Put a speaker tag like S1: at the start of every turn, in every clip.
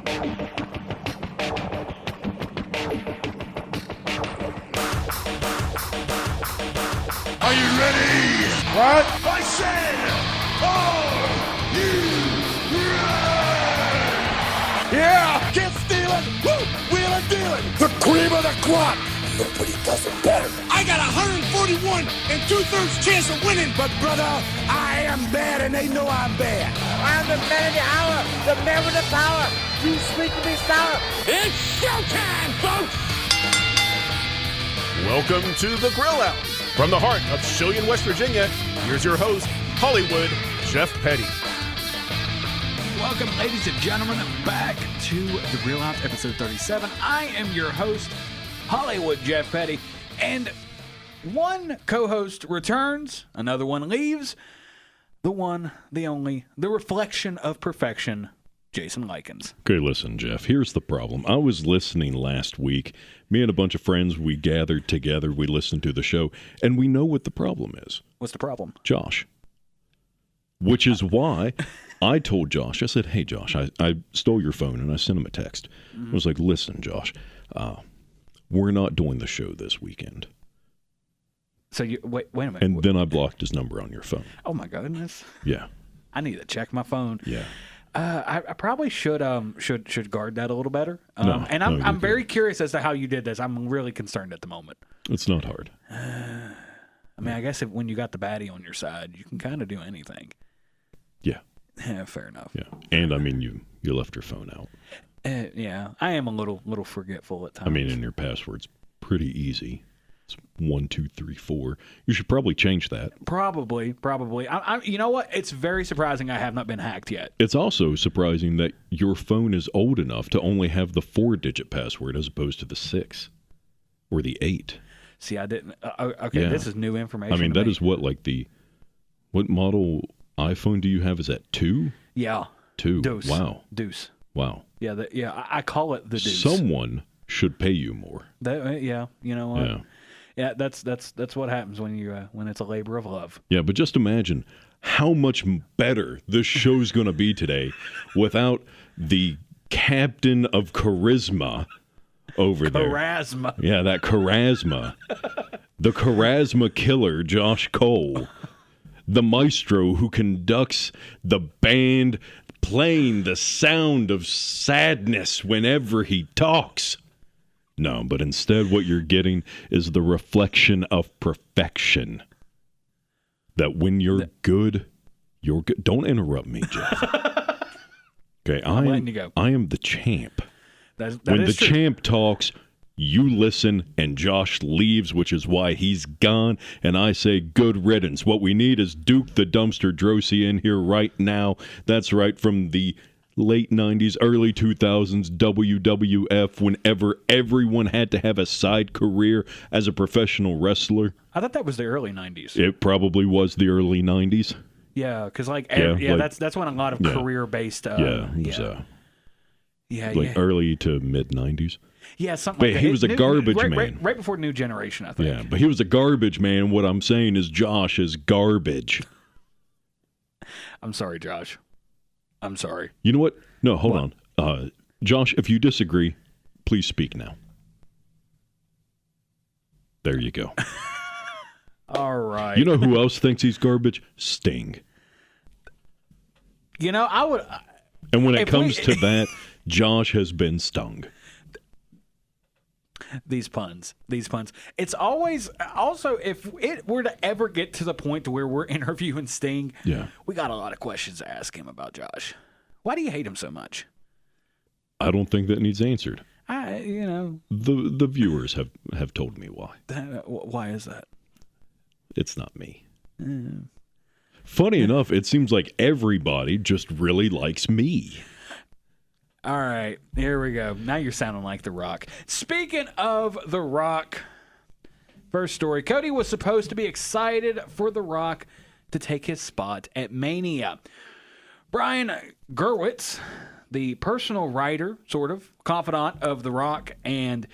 S1: Are you ready?
S2: What?
S1: I said, are you ready?
S2: Yeah!
S1: Can't steal it. Woo! Wheel and deal it.
S2: The cream of the crop!
S1: Nobody does it better. I got 141 and 2/3 chance of winning.
S2: But brother, I am bad and they know I'm bad.
S3: I'm the man of the hour, the man with the power. You sweet to be sour.
S1: It's showtime, folks.
S4: Welcome to the Grill Out. From the heart of Shillian, West Virginia, here's your host, Hollywood Jeff Petty.
S5: Welcome, ladies and gentlemen, back to the Grill Out, episode 37. I am your host, Hollywood Jeff Petty, and one co-host returns, another one leaves. The one, the only, the reflection of perfection, Jason Lykens.
S6: Okay, listen, Jeff, here's the problem. I was listening last week. Me and a bunch of friends, we gathered together, we listened to the show, and we know what the problem is.
S5: What's the problem?
S6: Josh. Which is why I told Josh, I said, hey, Josh, I stole your phone, and I sent him a text. I was like, listen, Josh, we're not doing the show this weekend.
S5: So, wait a minute.
S6: And then I blocked his number on your phone.
S5: Oh, my goodness.
S6: Yeah.
S5: I need to check my phone.
S6: Yeah.
S5: I probably should guard that a little better. And
S6: no,
S5: I'm very curious as to how you did this. I'm really concerned at the moment.
S6: It's not hard.
S5: I mean, I guess when you got the baddie on your side, you can kind of do anything.
S6: Yeah.
S5: Yeah, fair enough.
S6: Yeah. And I mean, you left your phone out.
S5: Yeah, I am a little forgetful at times.
S6: I mean, and your password's pretty easy. It's 1234. You should probably change that.
S5: Probably. You know what? It's very surprising I have not been hacked yet.
S6: It's also surprising that your phone is old enough to only have the 4-digit password as opposed to the 6 or the 8.
S5: See, I didn't. Okay,
S6: Yeah.
S5: This is new information.
S6: I mean,
S5: to
S6: that
S5: me.
S6: is what, like what model iPhone do you have? Is that 2?
S5: Yeah.
S6: 2.
S5: Deuce.
S6: Wow.
S5: Deuce.
S6: Wow.
S5: Yeah, I call it the deuce.
S6: Someone should pay you more.
S5: Yeah, you know what?
S6: Yeah.
S5: Yeah, that's what happens when it's a labor of love.
S6: Yeah, but just imagine how much better this show's going to be today without the captain of charisma over there.
S5: Charisma.
S6: Yeah, that charisma. The charisma killer, Josh Cole. The maestro who conducts the band playing the sound of sadness whenever he talks. No, but instead what you're getting is the reflection of perfection. That when you're good, you're good. Don't interrupt me, Jeff. Okay,
S5: I'm letting you go.
S6: I am the champ.
S5: That
S6: When
S5: is
S6: the
S5: true.
S6: champ talks, you listen, and Josh leaves, which is why he's gone, and I say good riddance. What we need is Duke the Dumpster Drosy in here right now. That's right, from the late 90s, early 2000s, WWF, whenever everyone had to have a side career as a professional wrestler.
S5: I thought that was the early 90s.
S6: It probably was the early 90s.
S5: Yeah, because
S6: like-
S5: that's when a lot of career-based.
S6: Early to mid 90s.
S5: Yeah, something
S6: But
S5: like that.
S6: he was a garbage
S5: right,
S6: man.
S5: Right before New Generation, I think.
S6: Yeah, but he was a garbage man. What I'm saying is Josh is garbage.
S5: I'm sorry, Josh. I'm sorry.
S6: You know what? No, hold on. Josh, if you disagree, please speak now. There you go.
S5: All right.
S6: You know who else thinks he's garbage? Sting.
S5: You know, I would.
S6: And when it comes to that, Josh has been stung.
S5: These puns. It's always also, if it were to ever get to the point to where we're interviewing Sting, we got a lot of questions to ask him about Josh. Why do you hate him so much?
S6: I don't think that needs answered. The viewers have told me why.
S5: Why is that?
S6: It's not me. Funny enough, it seems like everybody just really likes me.
S5: All right, here we go. Now you're sounding like The Rock. Speaking of The Rock, first story. Cody was supposed to be excited for The Rock to take his spot at Mania. Brian Gerwitz, the personal writer, sort of, confidant of The Rock and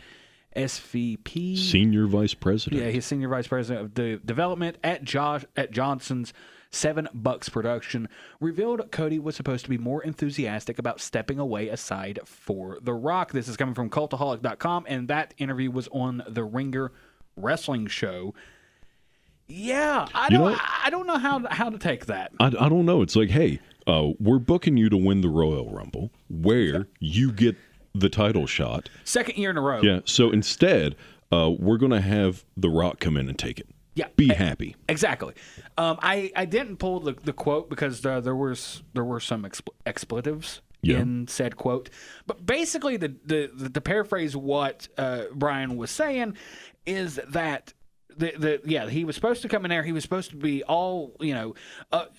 S5: SVP.
S6: Senior Vice President.
S5: Yeah, he's Senior Vice President of the development at Johnson's $7 production, revealed Cody was supposed to be more enthusiastic about stepping away aside for The Rock. This is coming from Cultaholic.com, and that interview was on the Ringer Wrestling Show. Yeah, I don't know how to take that.
S6: I don't know. It's like, hey, we're booking you to win the Royal Rumble, where you get the title shot.
S5: Second year in a row.
S6: Yeah, so instead, we're going to have The Rock come in and take it.
S5: Yeah,
S6: be happy.
S5: Exactly. I didn't pull the quote because there were some expletives in said quote. But basically, the paraphrase what Brian was saying is that he was supposed to come in there. He was supposed to be all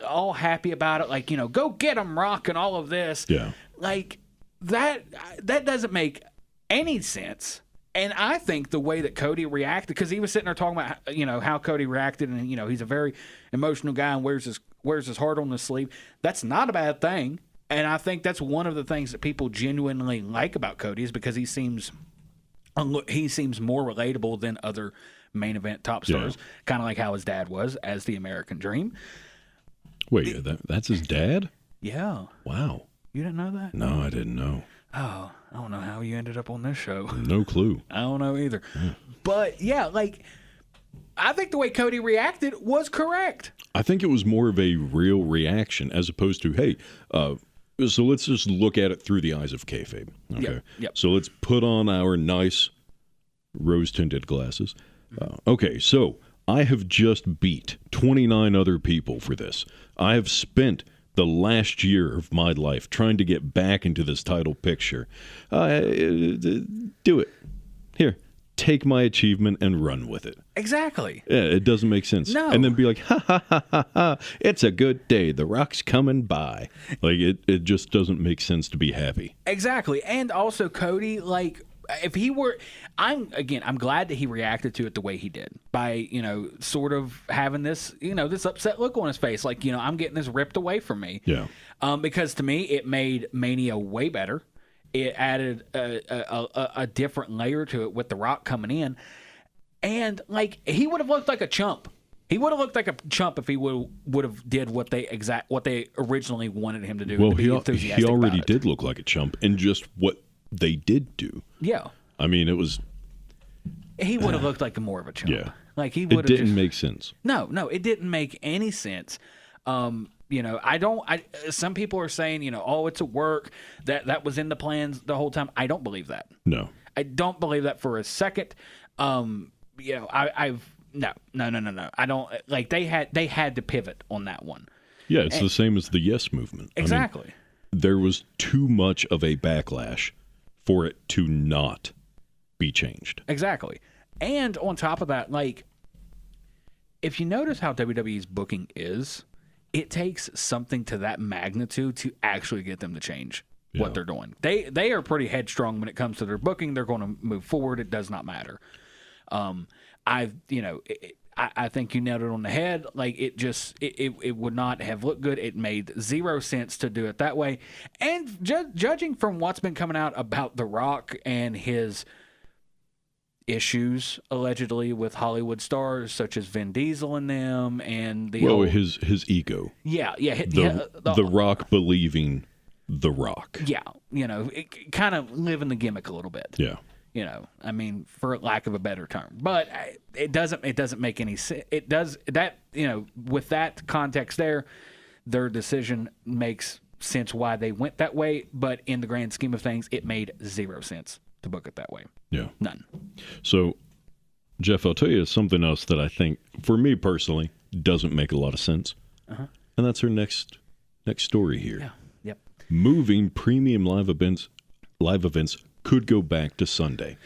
S5: all happy about it, like go get him, Rock, and all of this.
S6: Yeah,
S5: like that doesn't make any sense. And I think the way that Cody reacted, because he was sitting there talking about how Cody reacted, and he's a very emotional guy and wears his heart on his sleeve. That's not a bad thing, and I think that's one of the things that people genuinely like about Cody is because he seems more relatable than other main event top stars, kind of like how his dad was as the American Dream.
S6: Wait, that's his dad?
S5: Yeah.
S6: Wow.
S5: You didn't know that?
S6: No, I didn't know.
S5: Oh, I don't know how you ended up on this show.
S6: No clue.
S5: I don't know either. Yeah. But yeah, I think the way Cody reacted was correct.
S6: I think it was more of a real reaction as opposed to, hey, so let's just look at it through the eyes of kayfabe. Okay.
S5: Yep.
S6: So let's put on our nice rose-tinted glasses. Okay, so I have just beat 29 other people for this. I have spent the last year of my life trying to get back into this title picture. Do it. Here, take my achievement and run with it.
S5: Exactly.
S6: Yeah, it doesn't make sense.
S5: No.
S6: And then be like, ha, ha, ha, ha, ha, it's a good day. The Rock's coming by. Like, it just doesn't make sense to be happy.
S5: Exactly. And also, Cody, if he were, I'm glad that he reacted to it the way he did by, sort of having this, this upset look on his face. Like, I'm getting this ripped away from me.
S6: Yeah.
S5: Because to me, it made Mania way better. It added a different layer to it with The Rock coming in. And, he would have looked like a chump. He would have looked like a chump if he would have did what they originally wanted him to do.
S6: Well,
S5: to be
S6: he already did look like a chump in just what they did do.
S5: Yeah.
S6: I mean, it was...
S5: He would have looked like more of a chump.
S6: Yeah.
S5: He would have.
S6: It didn't make sense.
S5: No, it didn't make any sense. Some people are saying, it's a work that was in the plans the whole time. I don't believe that.
S6: No.
S5: I don't believe that for a second. No. I don't they had to pivot on that one.
S6: Yeah, it's the same as the Yes movement.
S5: Exactly.
S6: I mean, there was too much of a backlash for it to not be changed.
S5: Exactly. And on top of that, if you notice how WWE's booking is, it takes something to that magnitude to actually get them to change what they're doing. They are pretty headstrong when it comes to their booking. They're going to move forward. It does not matter. I think you nailed it on the head. It would not have looked good. It made zero sense to do it that way. And judging from what's been coming out about The Rock and his issues allegedly with Hollywood stars such as Vin Diesel and them, and
S6: his ego.
S5: Yeah.
S6: The Rock believing The Rock.
S5: Yeah, kind of living the gimmick a little bit.
S6: Yeah.
S5: For lack of a better term, but it doesn't make any sense. It does that, with that context there, their decision makes sense why they went that way. But in the grand scheme of things, it made zero sense to book it that way.
S6: Yeah,
S5: none.
S6: So, Jeff, I'll tell you something else that I think, for me personally, doesn't make a lot of sense, and that's our next story here.
S5: Yeah. Yep.
S6: Moving premium live events could go back to Sunday.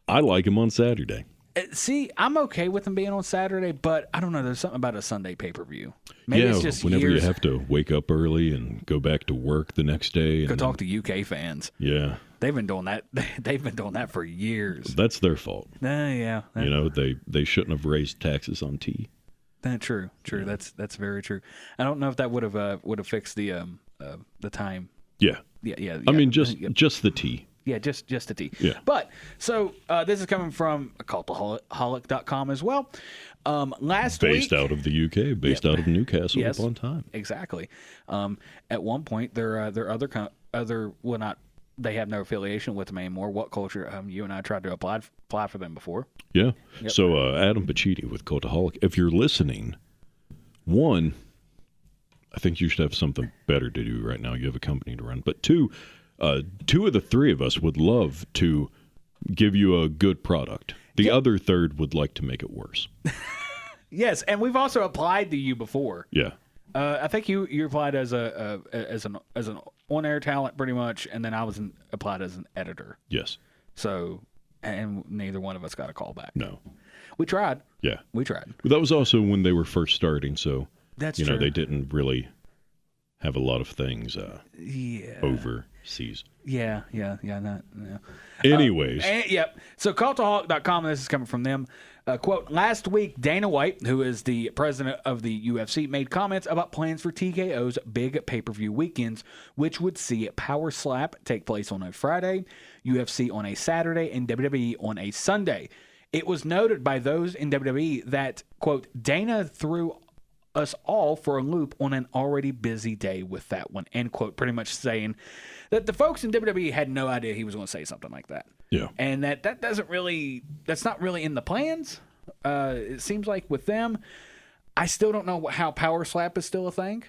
S6: I like him on Saturday.
S5: See, I'm okay with him being on Saturday, but I don't know. There's something about a Sunday pay-per-view. Maybe it's just
S6: whenever
S5: years.
S6: You have to wake up early and go back to work the next day.
S5: Go talk to UK fans.
S6: Yeah.
S5: They've been doing that. They've been doing that for years.
S6: That's their fault.
S5: Yeah.
S6: They shouldn't have raised taxes on tea.
S5: True. Yeah. That's very true. I don't know if that would have fixed the time.
S6: Yeah.
S5: Yeah.
S6: I mean, just the tea.
S5: Yeah, just a T.
S6: Yeah.
S5: But, so this is coming from cultaholic.com as well. Last week...
S6: Based out of the UK, based out of Newcastle upon Tyne.
S5: Exactly. At one point, their they have no affiliation with them anymore. What Culture? You and I tried to apply for them before.
S6: Yeah.
S5: Yep.
S6: So Adam Bacchiti with Cultaholic. If you're listening, one, I think you should have something better to do right now. You have a company to run. But two of the three of us would love to give you a good product. The other third would like to make it worse.
S5: Yes, and we've also applied to you before.
S6: Yeah.
S5: I think you applied as an on-air talent pretty much, and then I was applied as an editor.
S6: Yes.
S5: So, and neither one of us got a call back.
S6: No.
S5: We tried.
S6: Yeah.
S5: We tried.
S6: But that was also when they were first starting, so
S5: That's
S6: you
S5: true.
S6: know they didn't really have a lot of things overseas.
S5: Yeah.
S6: Anyways.
S5: Yep. So cultaholic.com, this is coming from them. Quote, last week, Dana White, who is the president of the UFC, made comments about plans for TKO's big pay-per-view weekends, which would see Power Slap take place on a Friday, UFC on a Saturday, and WWE on a Sunday. It was noted by those in WWE that, quote, Dana threw us all for a loop on an already busy day with that one, end quote, pretty much saying that the folks in WWE had no idea he was going to say something like that.
S6: Yeah.
S5: And that's not really in the plans. It seems like with them, I still don't know how Power Slap is still a thing.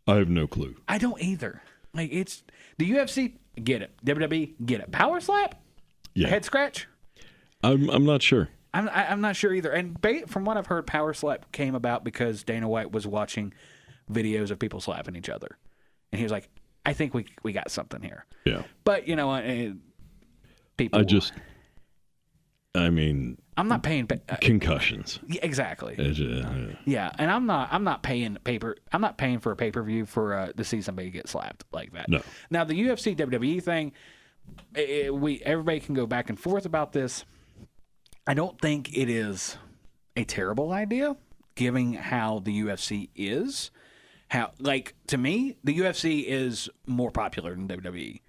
S6: I have no clue.
S5: I don't either. Like, it's the UFC, get it. WWE, get it. Power Slap?
S6: Yeah.
S5: Head scratch?
S6: I'm not sure.
S5: I'm not sure either. And from what I've heard, Power Slap came about because Dana White was watching videos of people slapping each other. And he was like, I think we got something here.
S6: Yeah.
S5: But, you know, people... I'm not paying...
S6: concussions.
S5: Yeah, exactly.
S6: Yeah.
S5: Yeah, and I'm not paying for a pay-per-view to see somebody get slapped like that.
S6: No.
S5: Now, the UFC WWE thing, everybody can go back and forth about this. I don't think it is a terrible idea, given how the UFC is. To me, the UFC is more popular than WWE.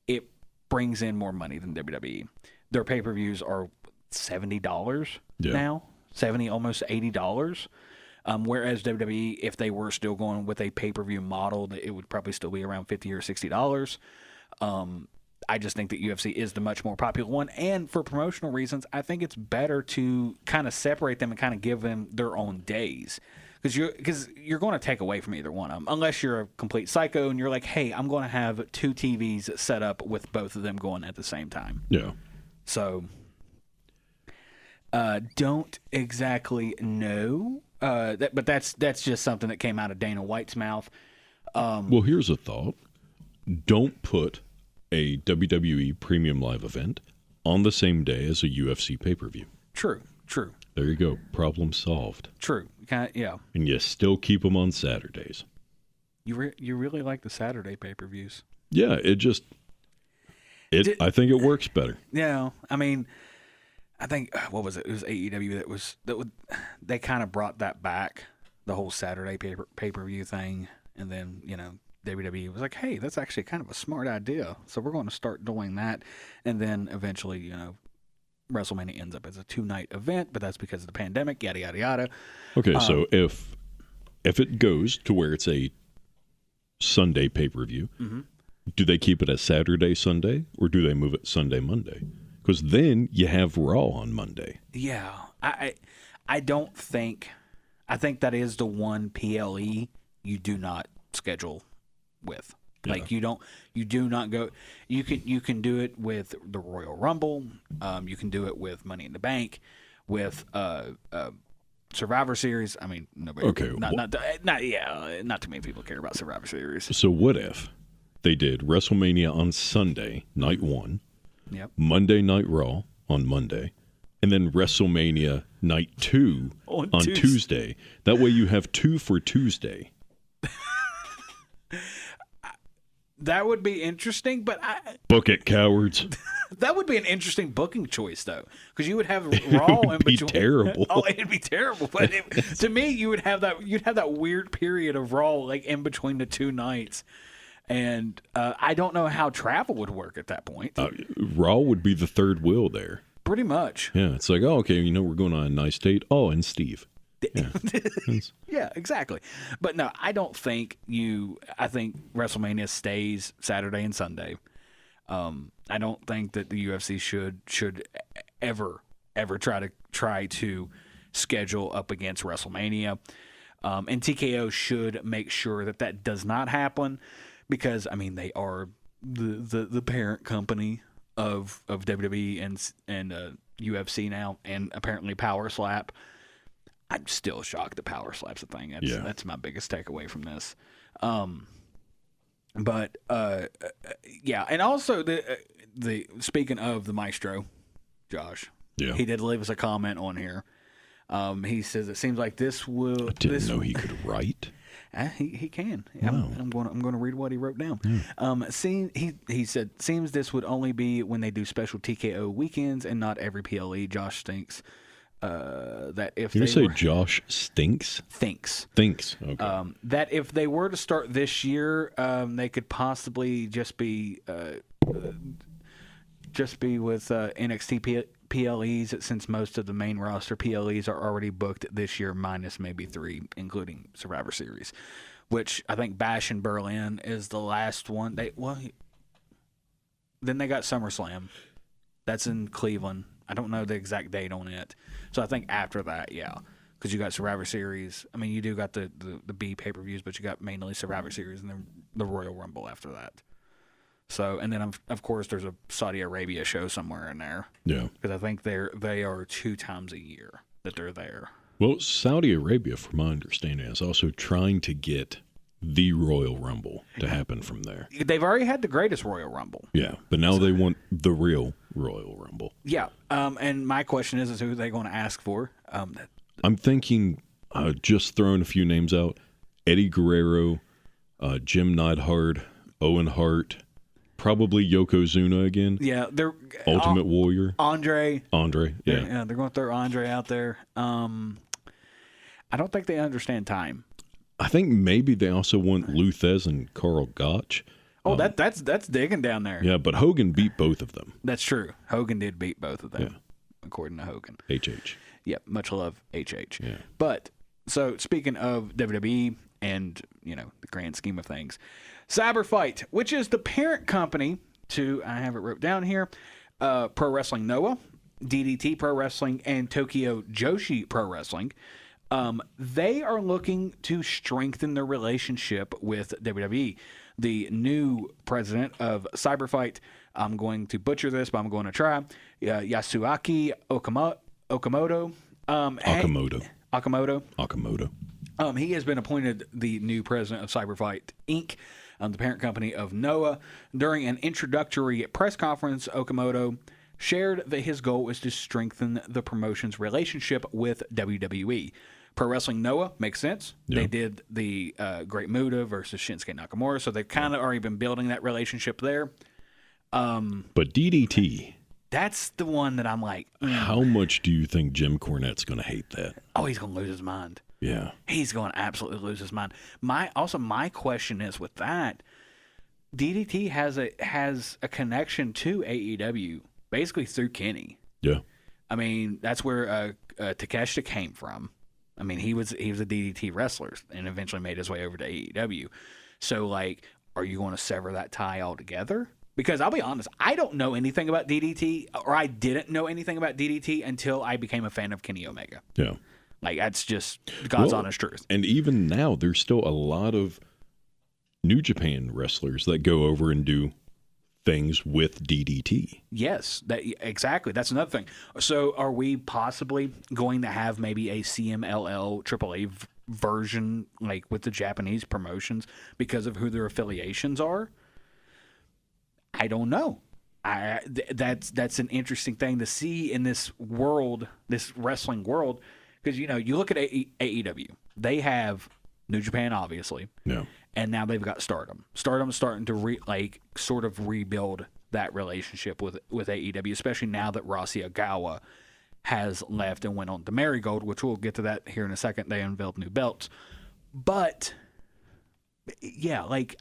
S5: It brings in more money than WWE. Their pay-per-views are $70 now, almost $80. Whereas WWE, if they were still going with a pay-per-view model, it would probably still be around $50 or $60. I just think that UFC is the much more popular one. And for promotional reasons, I think it's better to kind of separate them and kind of give them their own days. Because you're going to take away from either one of them. Unless you're a complete psycho and you're like, hey, I'm going to have two TVs set up with both of them going at the same time.
S6: Yeah.
S5: So, don't exactly know. But that's just something that came out of Dana White's mouth.
S6: Well, here's a thought. Don't put a WWE Premium Live event on the same day as a UFC pay-per-view.
S5: True.
S6: There you go. Problem solved.
S5: True. Yeah.
S6: And you still keep them on Saturdays.
S5: You really like the Saturday pay-per-views.
S6: Yeah, I think it works better.
S5: Yeah, I mean, I think what was it? It was AEW they kind of brought that back, the whole Saturday pay-per-view thing, and then WWE was like, hey, that's actually kind of a smart idea, so we're going to start doing that, and then eventually WrestleMania ends up as a 2-night event, but that's because of the pandemic, yada yada yada.
S6: Okay, so if it goes to where it's a Sunday pay-per-view, do they keep it as Saturday, Sunday, or do they move it Sunday, Monday? Because then you have Raw on Monday.
S5: Yeah, I don't think. I think that is the one PLE you do not schedule with.
S6: Yeah.
S5: Like you do not go. You can do it with the Royal Rumble. You can do it with Money in the Bank, with Survivor Series. I mean, nobody.
S6: Okay,
S5: not too many people care about Survivor Series.
S6: So what if they did WrestleMania on Sunday, night 1, Monday Night Raw on Monday, and then WrestleMania night 2 on Tuesday. That way you have 2 for Tuesday.
S5: That would be interesting, but
S6: book it, cowards.
S5: That would be an interesting booking choice, though, because you would have Raw in between.
S6: Terrible.
S5: Oh, it'd be terrible. But to me, you would have that. You'd have that weird period of Raw, like in between the two nights, And I don't know how travel would work at that point.
S6: Raw would be the third wheel there.
S5: Pretty much.
S6: Yeah, it's like, oh, okay, we're going on a nice date. Oh, and Steve. Yeah.
S5: Yeah, exactly. But no, I don't think I think WrestleMania stays Saturday and Sunday. I don't think that the UFC should ever try to schedule up against WrestleMania. And TKO should make sure that does not happen because, they are the parent company of WWE and UFC now, and apparently Power Slap. I'm still shocked that Power Slap's a thing. That's my biggest takeaway from this. But and also the speaking of the Maestro, Josh, he did leave us a comment on here. He says it seems like this will.
S6: I didn't know he could write.
S5: He can.
S6: Wow.
S5: I'm going to read what he wrote down. He said seems this would only be when they do special TKO weekends and not every PLE. Josh thinks that if
S6: you say Josh thinks. Okay.
S5: That if they were to start this year, they could possibly just be with NXT PLEs, since most of the main roster PLEs are already booked this year, minus maybe 3, including Survivor Series, which I think Bash in Berlin is the last one. Then they got SummerSlam. That's in Cleveland. I don't know the exact date on it. So I think after that, because you got Survivor Series. You do got the B pay-per-views, but you got mainly Survivor Series and then the Royal Rumble after that. So, and then of course there's a Saudi Arabia show somewhere in there.
S6: Yeah.
S5: Because I think they are 2 times a year that they're there.
S6: Well, Saudi Arabia, from my understanding, is also trying to get the Royal Rumble to happen from there.
S5: They've already had the greatest Royal Rumble.
S6: Yeah, but now they want the real Royal Rumble.
S5: Yeah. And my question is who are they going to ask for?
S6: I'm thinking, just throwing a few names out, Eddie Guerrero, Jim Neidhart, Owen Hart, probably Yokozuna again.
S5: Yeah, they're
S6: Ultimate Warrior.
S5: Andre.
S6: Yeah.
S5: They're going to throw Andre out there. I don't think they understand time.
S6: I think maybe they also want Lou Thez and Carl Gotch.
S5: Oh, that's digging down there.
S6: Yeah, but Hogan beat both of them.
S5: That's true. Hogan did beat both of them, according to Hogan.
S6: HH.
S5: Yeah, much love, HH.
S6: Yeah.
S5: But, so speaking of WWE and, the grand scheme of things, Cyberfight, which is the parent company to, I have it wrote down here, Pro Wrestling Noah, DDT Pro Wrestling, and Tokyo Joshi Pro Wrestling. They are looking to strengthen their relationship with WWE. The new president of Cyberfight, I'm going to butcher this, but I'm going to try, Yasuaki Okamoto. He has been appointed the new president of Cyberfight, Inc., the parent company of Noah. During an introductory press conference, Okamoto shared that his goal is to strengthen the promotion's relationship with WWE. Pro Wrestling Noah makes sense. Yeah. They did the Great Muta versus Shinsuke Nakamura, so they've kind of already been building that relationship there.
S6: But DDT...
S5: That's the one that I'm like...
S6: How much do you think Jim Cornette's going to hate that?
S5: Oh, he's going to lose his mind.
S6: Yeah.
S5: He's going to absolutely lose his mind. My question is with that, DDT has a connection to AEW, basically through Kenny.
S6: Yeah.
S5: That's where Takeshita came from. He was a DDT wrestler and eventually made his way over to AEW. So, are you going to sever that tie altogether? Because I'll be honest, I don't know anything about DDT, or I didn't know anything about DDT until I became a fan of Kenny Omega.
S6: Yeah.
S5: That's just God's honest truth.
S6: And even now, there's still a lot of New Japan wrestlers that go over and do things with DDT.
S5: Yes, exactly. That's another thing. So are we possibly going to have maybe a CMLL AAA version, with the Japanese promotions because of who their affiliations are? I don't know. That's an interesting thing to see in this world, this wrestling world, because you look at AEW, they have New Japan, obviously, and now they've got Stardom. Stardom's starting to sort of rebuild that relationship with AEW, especially now that Rossy Ogawa has left and went on to Marigold, which we'll get to that here in a second. They unveiled new belts, but yeah, like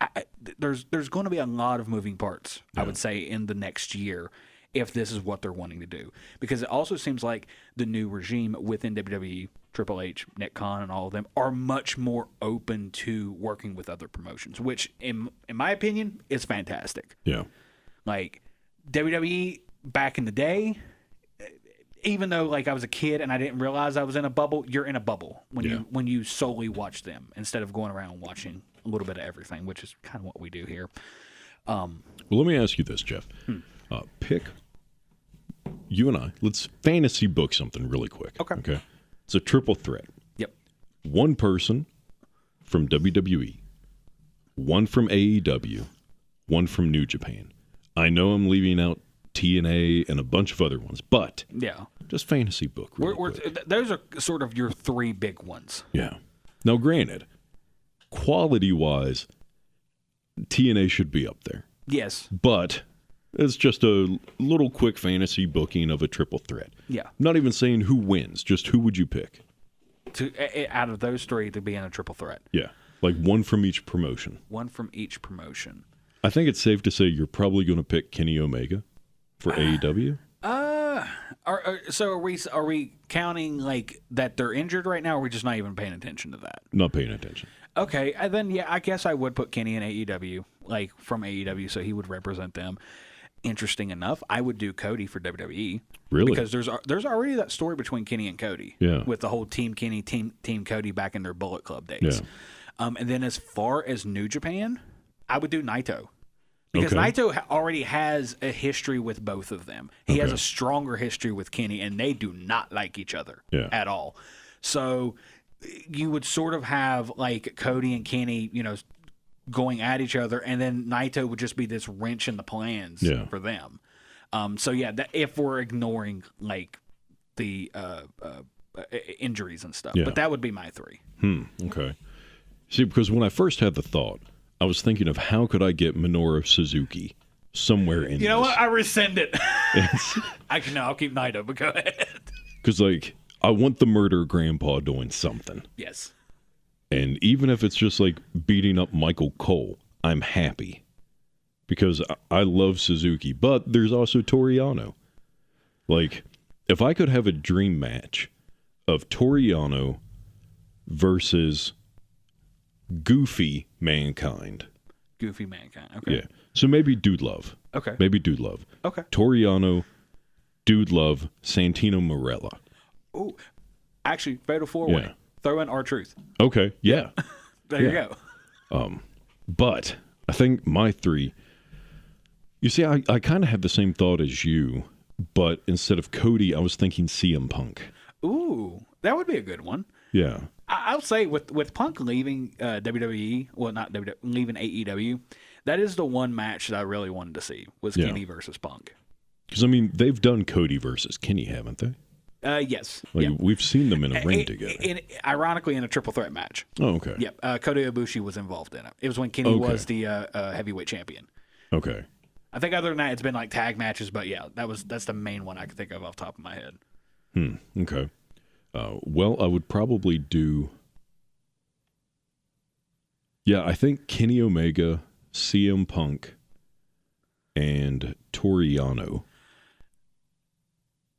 S5: there's going to be a lot of moving parts, I would say, in the next year if this is what they're wanting to do. Because it also seems like the new regime within WWE, Triple H, Nick Khan, and all of them are much more open to working with other promotions, which, in my opinion, is fantastic.
S6: Yeah.
S5: Like, WWE back in the day, even though like I was a kid and I didn't realize I was in a bubble, you're in a bubble when you solely watch them instead of going around watching a little bit of everything, which is kind of what we do here.
S6: Well, let me ask you this, Jeff. Pick you and I. Let's fantasy book something really quick. Okay. It's a triple threat.
S5: Yep.
S6: One person from WWE, one from AEW, one from New Japan. I know I'm leaving out TNA and a bunch of other ones, but just fantasy book. Really quick.
S5: Those are sort of your three big ones.
S6: Yeah. Now, granted, quality-wise, TNA should be up there.
S5: Yes.
S6: But it's just a little quick fantasy booking of a triple threat.
S5: Yeah.
S6: Not even saying who wins, just who would you pick?
S5: Out of those three to be in a triple threat.
S6: Yeah. Like one from each promotion.
S5: One from each promotion.
S6: I think it's safe to say you're probably going to pick Kenny Omega for AEW.
S5: So are we counting like that they're injured right now, or are we just not even paying attention to that?
S6: Not paying attention.
S5: Okay, and then I guess I would put Kenny in AEW, like from AEW, so he would represent them. Interesting enough, I would do Cody for WWE.
S6: Really?
S5: Because there's already that story between Kenny and Cody.
S6: Yeah.
S5: With the whole Team Kenny, Team Cody back in their Bullet Club days.
S6: Yeah.
S5: And then as far as New Japan, I would do Naito. Because Naito already has a history with both of them. He has a stronger history with Kenny, and they do not like each other at all. So you would sort of have like Cody and Kenny, going at each other, and then Naito would just be this wrench in the plans for them. If we're ignoring like the injuries and stuff, but that would be my three.
S6: Okay. See, because when I first had the thought, I was thinking of how could I get Minoru Suzuki somewhere in.
S5: You know what? I rescind it. I'll keep Naito, but go ahead.
S6: Because like I want the murder grandpa doing something.
S5: Yes.
S6: And even if it's just like beating up Michael Cole, I'm happy. Because I love Suzuki. But there's also Toriano. Like, if I could have a dream match of Toriano versus Goofy Mankind.
S5: Goofy Mankind, okay.
S6: Yeah. So maybe Dude Love.
S5: Okay.
S6: Maybe Dude Love.
S5: Okay.
S6: Toriano, Dude Love, Santino Marella.
S5: Oh, actually, Fatal 4-Way.
S6: Yeah.
S5: Throw in R-Truth.
S6: Okay, yeah.
S5: There you go.
S6: But I think my three, you see, I kind of had the same thought as you, but instead of Cody, I was thinking CM Punk.
S5: Ooh, that would be a good one.
S6: Yeah.
S5: I'll say with Punk leaving WWE, well, not WWE, leaving AEW, that is the one match that I really wanted to see was Kenny versus Punk.
S6: Because, I mean, they've done Cody versus Kenny, haven't they?
S5: Yes.
S6: Like, we've seen them in a ring together.
S5: Ironically, in a triple threat match.
S6: Oh, okay.
S5: Yep. Kota Ibushi was involved in it. It was when Kenny was the heavyweight champion.
S6: Okay.
S5: I think other than that, it's been like tag matches, but yeah, that's the main one I could think of off the top of my head.
S6: Okay. Well, I would probably do. Yeah, I think Kenny Omega, CM Punk, and Toriano.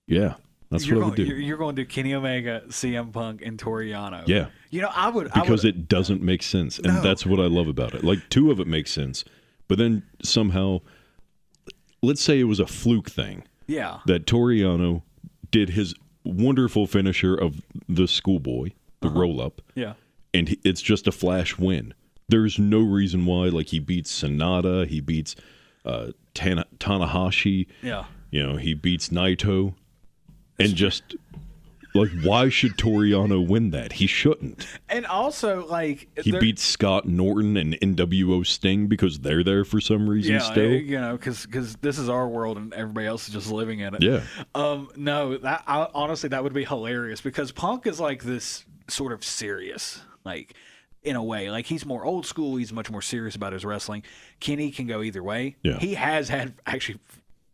S6: Yeah. That's what I would do.
S5: You're going to do Kenny Omega, CM Punk, and Toriano.
S6: Yeah.
S5: I would.
S6: Because it doesn't make sense. And that's what I love about it. Like, two of it makes sense. But then somehow, let's say it was a fluke thing.
S5: Yeah.
S6: That Toriano did his wonderful finisher of the schoolboy, the roll-up.
S5: Yeah.
S6: And it's just a flash win. There's no reason why. Like, he beats Sonata. He beats Tanahashi.
S5: Yeah.
S6: He beats Naito. And just, like, why should Toriano win that? He shouldn't.
S5: And also, like...
S6: He beats Scott Norton and NWO Sting because they're there for some reason still.
S5: Because this is our world and everybody else is just living in it.
S6: Yeah.
S5: No, honestly, that would be hilarious because Punk is, like, this sort of serious, like, in a way. Like, he's more old school. He's much more serious about his wrestling. Kenny can go either way.
S6: Yeah.
S5: He has had, actually...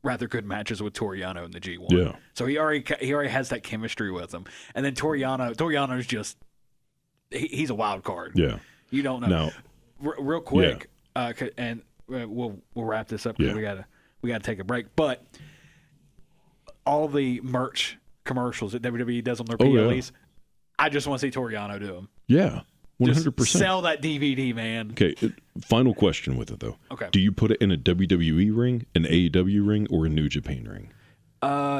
S5: rather good matches with Toriano in the G1.
S6: Yeah.
S5: So he already has that chemistry with him. And then Toriano's just he's a wild card.
S6: Yeah.
S5: You don't know.
S6: Now,
S5: real quick, and we'll wrap this up because we gotta take a break. But all the merch commercials that WWE does on their PLEs, I just want to see Toriano do them.
S6: Yeah, 100%.
S5: Just sell that DVD, man.
S6: Okay, final question with it though.
S5: Okay,
S6: do you put it in a WWE ring, an AEW ring, or a New Japan ring?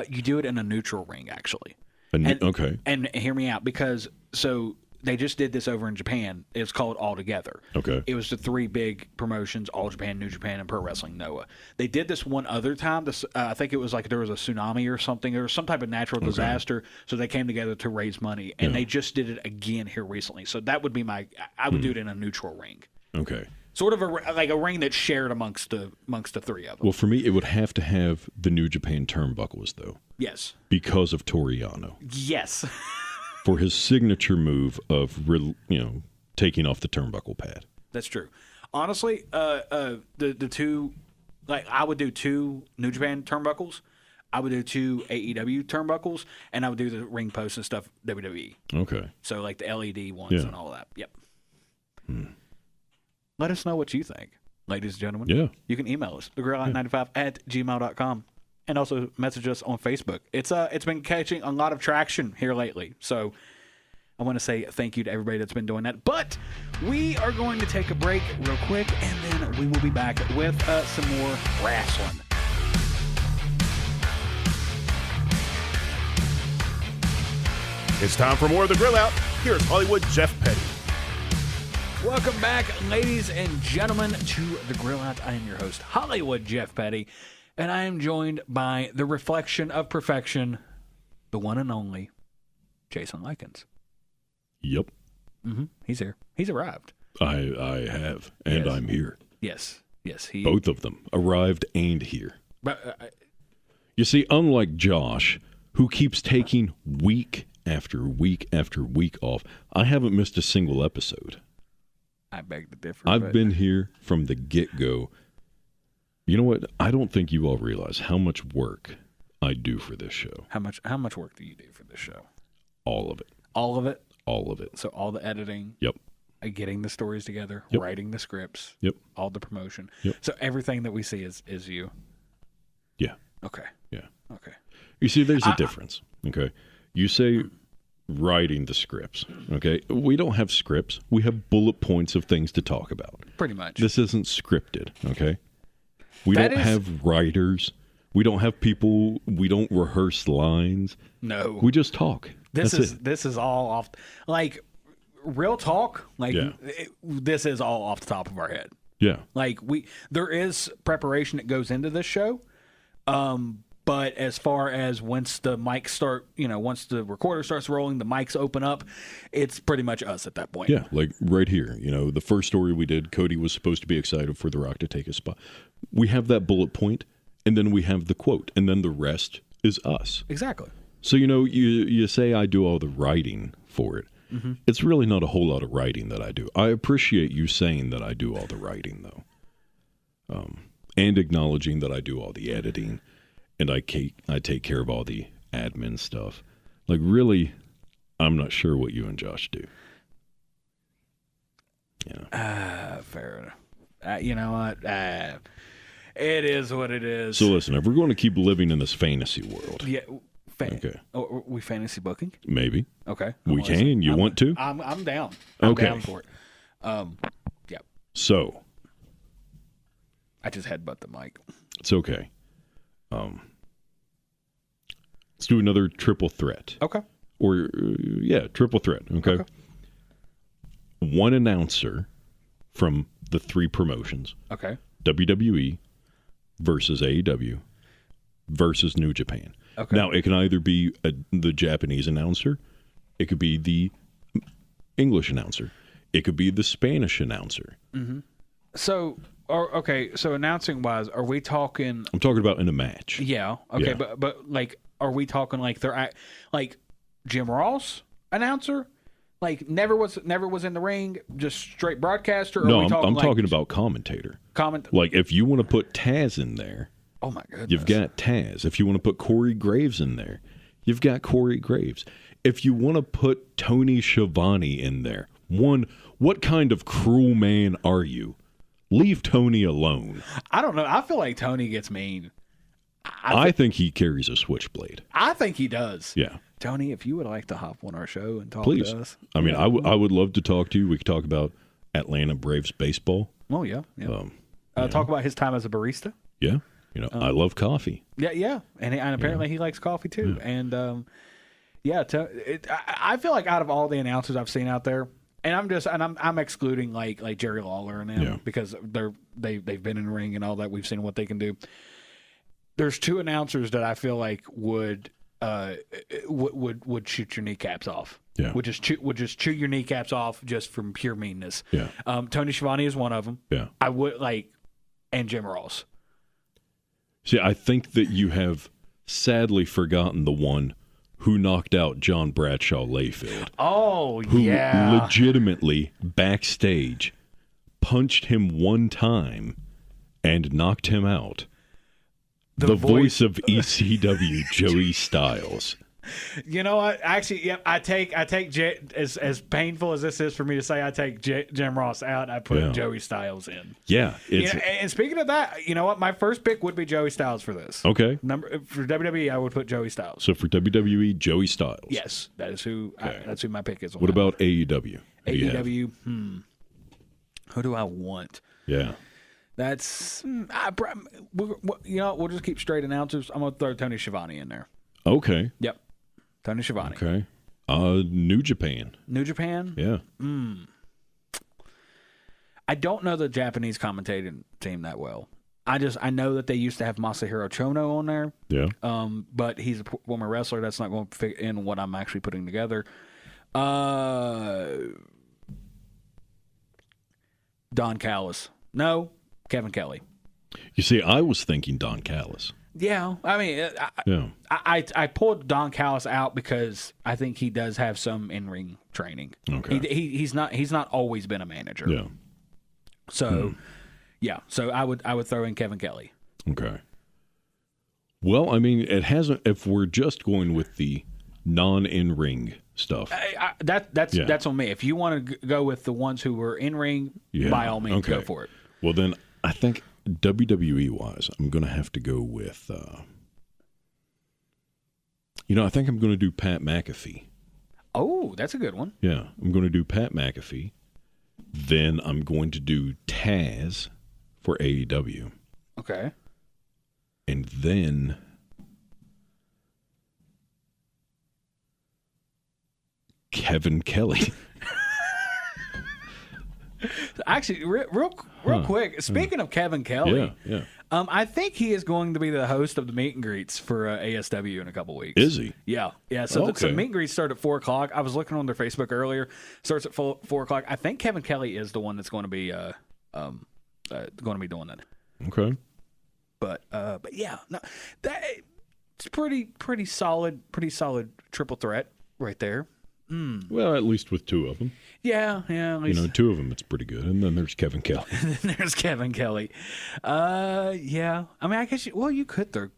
S5: You do it in a neutral ring, actually.
S6: Okay.
S5: And hear me out, because they just did this over in Japan. It's called All Together.
S6: Okay.
S5: It was the 3 big promotions: All Japan, New Japan, and Pro Wrestling Noah. They did this one other time. I think it was like there was a tsunami or something, or some type of natural disaster. So they came together to raise money, and they just did it again here recently. So that would be I would do it in a neutral ring.
S6: Okay.
S5: Sort of like a ring that's shared amongst the 3 of them.
S6: Well, for me, it would have to have the New Japan turnbuckles, though.
S5: Yes.
S6: Because of Toriano.
S5: Yes.
S6: For his signature move of taking off the turnbuckle pad.
S5: That's true. Honestly, the 2, like, I would do 2 New Japan turnbuckles. I would do 2 AEW turnbuckles, and I would do the ring posts and stuff WWE.
S6: Okay.
S5: So like the LED ones and all that. Yep. Let us know what you think, ladies and gentlemen.
S6: Yeah.
S5: You can email us, thegrillout95@gmail.com, and also message us on Facebook. It's been catching a lot of traction here lately, so I want to say thank you to everybody that's been doing that. But we are going to take a break real quick, and then we will be back with some more wrestling.
S4: It's time for more of the Grill Out. Here's Hollywood Jeff Petty.
S5: Welcome back, ladies and gentlemen, to the Grill Out. I am your host, Hollywood Jeff Petty, and I am joined by the reflection of perfection, the one and only Jason Lykens.
S6: Yep.
S5: Mm-hmm. He's here. He's arrived.
S6: I have, and
S5: Yes.
S6: I'm here.
S5: Yes.
S6: Both of them arrived and here.
S5: But
S6: You see, unlike Josh, who keeps taking week after week after week off, I haven't missed a single episode.
S5: I beg to differ.
S6: I've been here from the get-go. You know what? I don't think you all realize how much work I do for this show.
S5: How much work do you do for this show?
S6: All of it.
S5: All of it?
S6: All of it.
S5: So all the editing.
S6: Yep.
S5: Getting the stories together,
S6: Yep.
S5: writing the scripts.
S6: Yep.
S5: All the promotion.
S6: Yep.
S5: So everything that we see is you.
S6: Yeah.
S5: Okay.
S6: Yeah.
S5: Okay.
S6: You see, there's a difference. Okay. You say writing the scripts. Okay. We don't have scripts. We have bullet points of things to talk about.
S5: Pretty much.
S6: This isn't scripted. Okay. We
S5: That
S6: don't
S5: is-
S6: have writers. We don't have people. We don't rehearse lines.
S5: No.
S6: We just talk.
S5: This
S6: That's it.
S5: this is all off, like, real talk. Like,
S6: Yeah.
S5: this is all off the top of our head.
S6: Yeah.
S5: Like, there is preparation that goes into this show. But as far as once the mics start, once the recorder starts rolling, the mics open up, it's pretty much us at that point.
S6: Yeah, like right here. The first story we did, Cody was supposed to be excited for The Rock to take his spot. We have that bullet point, and then we have the quote, and then the rest is us.
S5: Exactly.
S6: So, you say I do all the writing for it. Mm-hmm. It's really not a whole lot of writing that I do. I appreciate you saying that I do all the writing, though, and acknowledging that I do all the editing, and I take care of all the admin stuff. Like, really, I'm not sure what you and Josh do.
S5: Fair enough. You know what? It is what it is.
S6: So listen, if we're going to keep living in this fantasy world,
S5: Yeah.
S6: Okay.
S5: Oh, are we fantasy booking?
S6: maybe
S5: Okay.
S6: we can. You want to?
S5: I'm down. I'm
S6: Okay.
S5: down for it. Yeah.
S6: So
S5: I just headbutt the mic.
S6: it's okay. Let's do another triple threat.
S5: Okay.
S6: Or triple threat. Okay. One announcer from the 3 promotions:
S5: Okay.
S6: WWE versus AEW versus New Japan.
S5: Okay.
S6: Now, it can either be the Japanese announcer, it could be the English announcer, it could be the Spanish announcer.
S5: Mm-hmm. So, so announcing wise, are we talking?
S6: I'm talking about in a match.
S5: Yeah. Okay.
S6: Yeah.
S5: But like, are we talking like like Jim Ross announcer? Like never was in the ring, just straight broadcaster. Or
S6: No,
S5: are we
S6: I'm
S5: like,
S6: talking about commentator.
S5: comment.
S6: Like, if you want to put Taz in there,
S5: Oh my goodness.
S6: you've got Taz. If you want to put Corey Graves in there, you've got Corey Graves. If you want to put Tony Schiavone in there, One, what kind of cruel man are you? Leave Tony alone.
S5: I don't know. I feel like Tony gets mean.
S6: I think he carries a switchblade.
S5: I think he does.
S6: Yeah.
S5: Tony, if you would like to hop on our show and talk
S6: Please.
S5: to us.
S6: I mean, I would love to talk to you. We could talk about Atlanta Braves baseball.
S5: Oh, yeah. Talk about his time as a barista.
S6: Yeah. I love coffee.
S5: Yeah. And apparently he likes coffee too. Yeah. And, I feel like out of all the announcers I've seen out there, and I'm excluding like Jerry Lawler and them because they've been in the ring and all that. We've seen what they can do. There's two announcers that I feel like would shoot your kneecaps off.
S6: Yeah.
S5: Would just chew your kneecaps off just from pure meanness.
S6: Yeah.
S5: Tony Schiavone is one of them.
S6: Yeah.
S5: I would and Jim Ross.
S6: See, I think that you have sadly forgotten the one who knocked out John Bradshaw Layfield.
S5: Oh,
S6: who
S5: yeah.
S6: legitimately backstage punched him one time and knocked him out. The voice of ECW, Joey Styles.
S5: You know what? Actually, yep. I take as painful as this is for me to say, I take Jim Ross out. I put Joey Styles in.
S6: Yeah,
S5: and speaking of that, you know what? My first pick would be Joey Styles for this.
S6: Okay.
S5: For WWE, I would put Joey Styles.
S6: So for WWE, Joey Styles.
S5: Yes, that is who. Okay. That's who my pick is.
S6: What about AEW?
S5: AEW. Who do I want?
S6: Yeah.
S5: That's we'll just keep straight announcers. I'm gonna throw Tony Schiavone in there.
S6: Okay.
S5: Yep. Tony Schiavone.
S6: Okay. New Japan.
S5: New Japan?
S6: Yeah.
S5: I don't know the Japanese commentating team that well. I know that they used to have Masahiro Chono on there.
S6: Yeah.
S5: But he's a former wrestler. That's not going to fit in what I'm actually putting together. Don Callis. No, Kevin Kelly.
S6: You see, I was thinking Don Callis.
S5: Yeah, I mean, I pulled Don Callis out because I think he does have some in-ring training.
S6: Okay,
S5: he's not always been a manager.
S6: Yeah,
S5: so so I would throw in Kevin Kelly.
S6: Okay. Well, I mean, it hasn't. If we're just going with the non-in-ring stuff,
S5: that's on me. If you want to go with the ones who were in-ring, by all means, go for it.
S6: Well, then I think WWE wise, I'm going to have to go with, I think I'm going to do Pat McAfee.
S5: Oh, that's a good one.
S6: Yeah, I'm going to do Pat McAfee. Then I'm going to do Taz for AEW.
S5: Okay.
S6: And then Kevin Kelly.
S5: Actually, real quick, speaking of Kevin Kelly, I think he is going to be the host of the meet and greets for ASW in a couple weeks.
S6: Is he?
S5: Yeah. So meet and greets start at 4:00. I was looking on their Facebook earlier. Starts at 4:00. I think Kevin Kelly is the one that's going to be doing that.
S6: Okay.
S5: But yeah, no, it's pretty solid triple threat right there.
S6: Well, at least with two of them.
S5: Yeah. At least.
S6: Two of them, it's pretty good. And then there's Kevin Kelly.
S5: There's Kevin Kelly. Yeah. I mean, I guess you could throw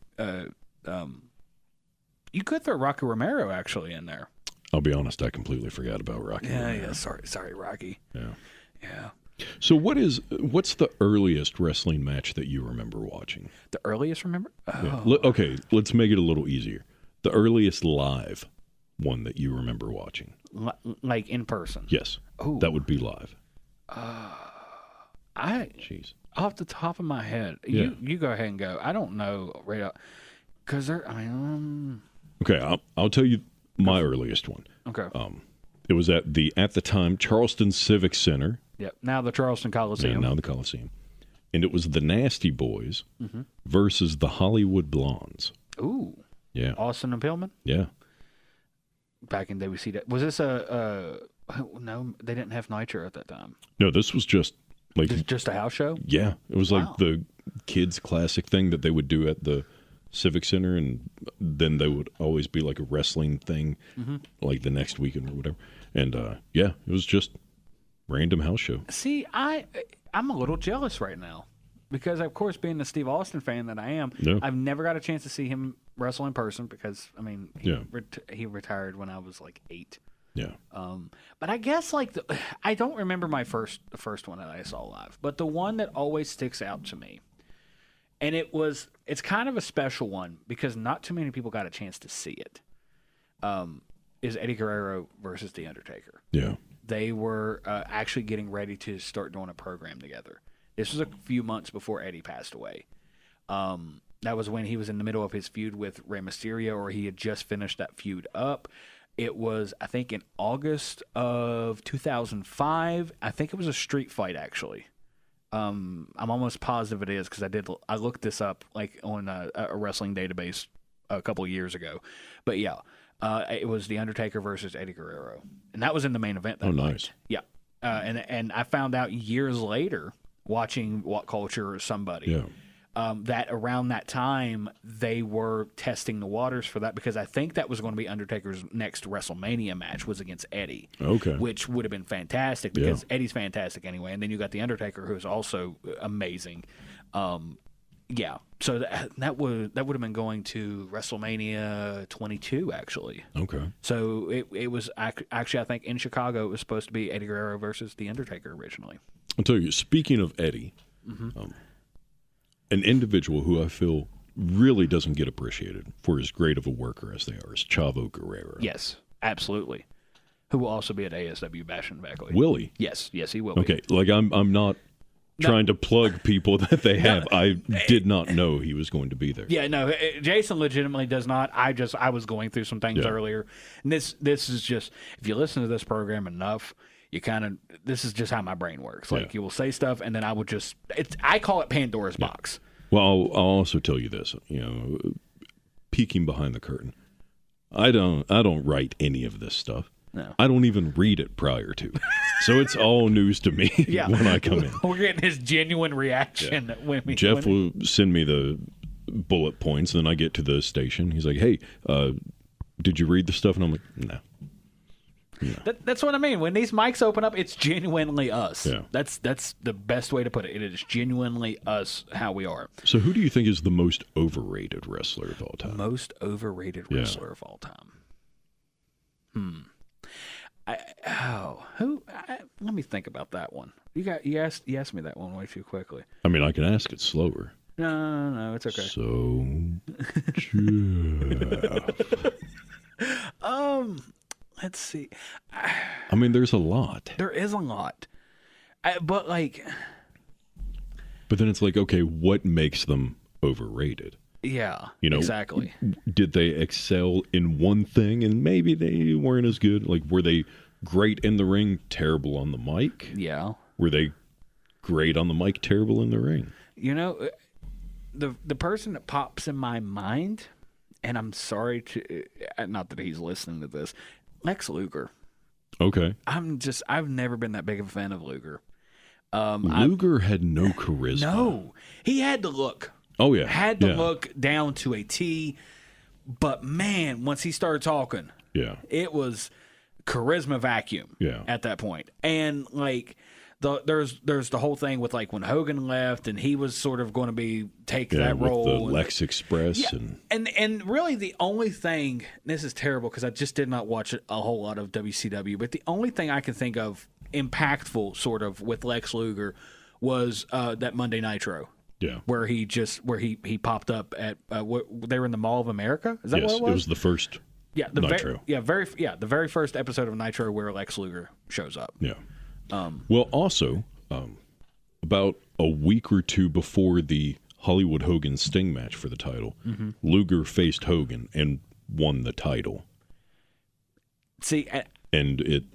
S5: Rocky Romero actually in there.
S6: I'll be honest, I completely forgot about Rocky.
S5: Yeah. Sorry, Rocky.
S6: Yeah. So what's the earliest wrestling match that you remember watching?
S5: The earliest, remember? Oh.
S6: Yeah. Okay, let's make it a little easier. The earliest live one that you remember watching.
S5: Like in person?
S6: Yes.
S5: Ooh.
S6: That would be live.
S5: Jeez. Off the top of my head, you go ahead and go. I don't know right out because
S6: Okay, I'll tell you my earliest one.
S5: Okay.
S6: It was at the time Charleston Civic Center.
S5: Yep. Now the Charleston Coliseum.
S6: Yeah, now the Coliseum. And it was the Nasty Boys versus the Hollywood Blondes.
S5: Ooh.
S6: Yeah.
S5: Austin and Pillman?
S6: Yeah.
S5: Back in WCHS. Was this no, they didn't have Nitro at that time.
S6: No, this was just
S5: just a house show?
S6: Yeah. It was like the kids classic thing that they would do at the Civic Center, and then they would always be like a wrestling thing like the next weekend or whatever. And it was just random house show.
S5: See, I'm a little jealous right now because, of course, being the Steve Austin fan that I am, I've never got a chance to see him wrestle in person because, I mean, he retired when I was like 8.
S6: Yeah.
S5: But I guess like I don't remember the first one that I saw live, but the one that always sticks out to me, and it's kind of a special one because not too many people got a chance to see it. Is Eddie Guerrero versus The Undertaker.
S6: Yeah.
S5: They were actually getting ready to start doing a program together. This was a few months before Eddie passed away. That was when he was in the middle of his feud with Rey Mysterio, or he had just finished that feud up. It was, I think, in August of 2005. I think it was a street fight, actually. I'm almost positive it is because I looked this up like on a wrestling database a couple of years ago. But yeah, it was The Undertaker versus Eddie Guerrero, and that was in the main event. That night.
S6: Nice.
S5: Yeah, and I found out years later watching What Culture or somebody.
S6: Yeah.
S5: That around that time they were testing the waters for that because I think that was going to be Undertaker's next WrestleMania match was against Eddie.
S6: Okay.
S5: Which would have been fantastic because Eddie's fantastic anyway, and then you got The Undertaker who's also amazing. Yeah, so that would have been going to WrestleMania 22 actually.
S6: Okay.
S5: So it was actually I think in Chicago it was supposed to be Eddie Guerrero versus The Undertaker originally.
S6: I'll tell you. Speaking of Eddie. An individual who I feel really doesn't get appreciated for as great of a worker as they are is Chavo Guerrero.
S5: Yes, absolutely. Who will also be at ASW Bash in Beckley.
S6: Will he?
S5: Yes, he will be.
S6: Okay, like I'm not trying to plug people that they have. I did not know he was going to be there.
S5: Yeah, no, Jason legitimately does not. I was going through some things earlier. And this is just, if you listen to this program enough, this is just how my brain works. Like you will say stuff and then I will just, I call it Pandora's box.
S6: Well, I'll also tell you this, peeking behind the curtain. I don't write any of this stuff.
S5: No.
S6: I don't even read it prior to. So it's all news to me when I come in.
S5: We're getting his genuine reaction. When
S6: Jeff will send me the bullet points, and then I get to the station. He's like, hey, did you read the stuff? And I'm like, no.
S5: That's what I mean. When these mics open up, it's genuinely us.
S6: Yeah.
S5: That's the best way to put it. It is genuinely us, how we are.
S6: So who do you think is the most overrated wrestler of all time?
S5: Most overrated wrestler of all time? Let me think about that one. You asked me that one way too quickly.
S6: I mean, I can ask it slower.
S5: No, it's okay.
S6: So, Jeff.
S5: Let's see.
S6: I mean, there's a lot.
S5: There is a lot. But
S6: then it's like, okay, what makes them overrated?
S5: Yeah, exactly.
S6: Did they excel in one thing and maybe they weren't as good? Like, were they great in the ring, terrible on the mic?
S5: Yeah.
S6: Were they great on the mic, terrible in the ring?
S5: The person that pops in my mind, and I'm sorry to, not that he's listening to this, Lex Luger.
S6: Okay.
S5: I've never been that big of a fan of Luger.
S6: Luger had no charisma.
S5: No. He had the look.
S6: Oh, yeah.
S5: Had the look down to a T. But, man, once he started talking, it was charisma vacuum at that point. And, there's the whole thing with, when Hogan left and he was sort of going to take that role.
S6: With the Lex Express.
S5: Yeah. And really the only thing, this is terrible because I just did not watch a whole lot of WCW, but the only thing I can think of impactful sort of with Lex Luger was that Monday Nitro.
S6: Yeah.
S5: Where he popped up at they were in the Mall of America. Is that what it was?
S6: It was the first Nitro.
S5: The very first episode of Nitro where Lex Luger shows up.
S6: Yeah. Well, also, about a week or two before the Hollywood Hogan Sting match for the title, Luger faced Hogan and won the title.
S5: See,
S6: and it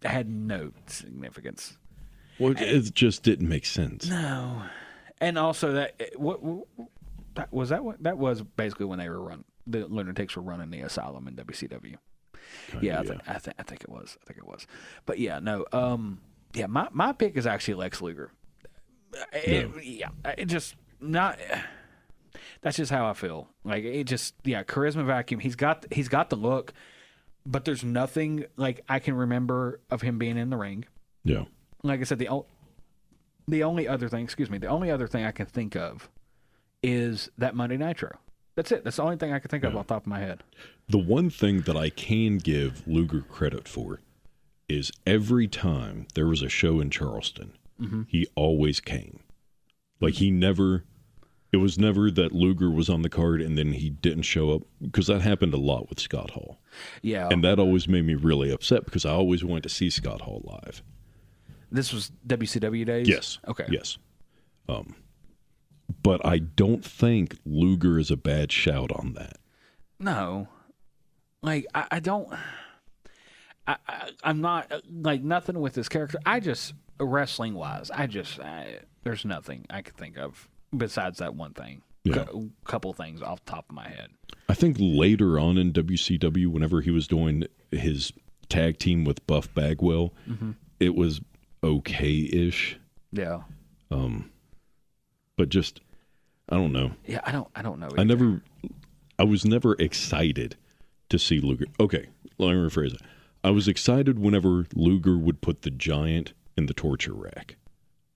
S5: had no significance.
S6: Well, it just didn't make sense.
S5: No. And also that was basically when they were the Lunatics were running the Asylum in WCW. I think it was. But yeah, no. My pick is actually Lex Luger. It just not. That's just how I feel. Charisma vacuum. He's got the look, but there's nothing I can remember of him being in the ring.
S6: Yeah.
S5: Like I said, the only other thing I can think of is that Monday Nitro. That's it. That's the only thing I can think of off the top of my head.
S6: The one thing that I can give Luger credit for is every time there was a show in Charleston, he always came. Like it was never that Luger was on the card and then he didn't show up, because that happened a lot with Scott Hall.
S5: Yeah.
S6: And that always made me really upset because I always wanted to see Scott Hall live.
S5: This was WCW days?
S6: Yes.
S5: Okay.
S6: Yes. But I don't think Luger is a bad shout on that.
S5: No. Like, I don't... I'm not... Like, nothing with this character. I just... Wrestling-wise, there's nothing I could think of besides that one thing.
S6: Yeah.
S5: Couple things off the top of my head.
S6: I think later on in WCW, whenever he was doing his tag team with Buff Bagwell, it was okay-ish.
S5: Yeah.
S6: But just, I don't know.
S5: Yeah, I don't know either.
S6: I was never excited to see Luger. Okay, let me rephrase it. I was excited whenever Luger would put the Giant in the torture rack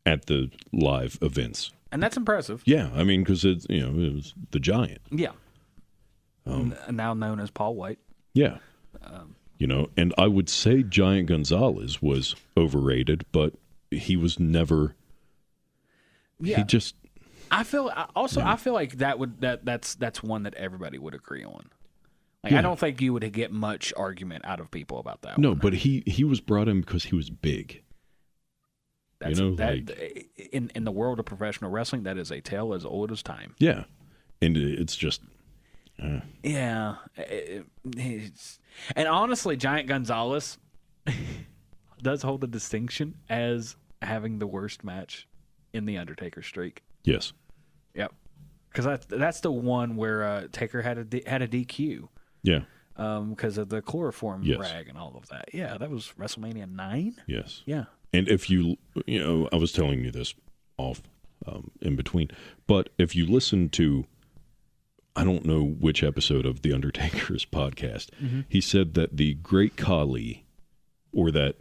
S6: at the live events.
S5: And that's impressive.
S6: Yeah, I mean, because it was the Giant.
S5: Yeah. Now known as Paul White.
S6: Yeah. And I would say Giant Gonzalez was overrated, but he was never.
S5: Yeah.
S6: He just.
S5: I feel like that's one that everybody would agree on. Like,
S6: Yeah.
S5: I don't think you would get much argument out of people about that.
S6: No,
S5: one.
S6: but he was brought in because he was big.
S5: That's, in the world of professional wrestling, that is a tale as old as time.
S6: Yeah, and it's just.
S5: Yeah, and honestly, Giant Gonzalez does hold the distinction as having the worst match in the Undertaker streak.
S6: Yes.
S5: Yep, because that's the one where Taker had a DQ.
S6: Yeah.
S5: Because of the chloroform
S6: Yes.
S5: rag and all of that. Yeah, that was WrestleMania 9.
S6: Yes.
S5: Yeah.
S6: And if I was telling you this off in between, but if you listen to, I don't know which episode of The Undertaker's podcast, he said that the Great Khali, or that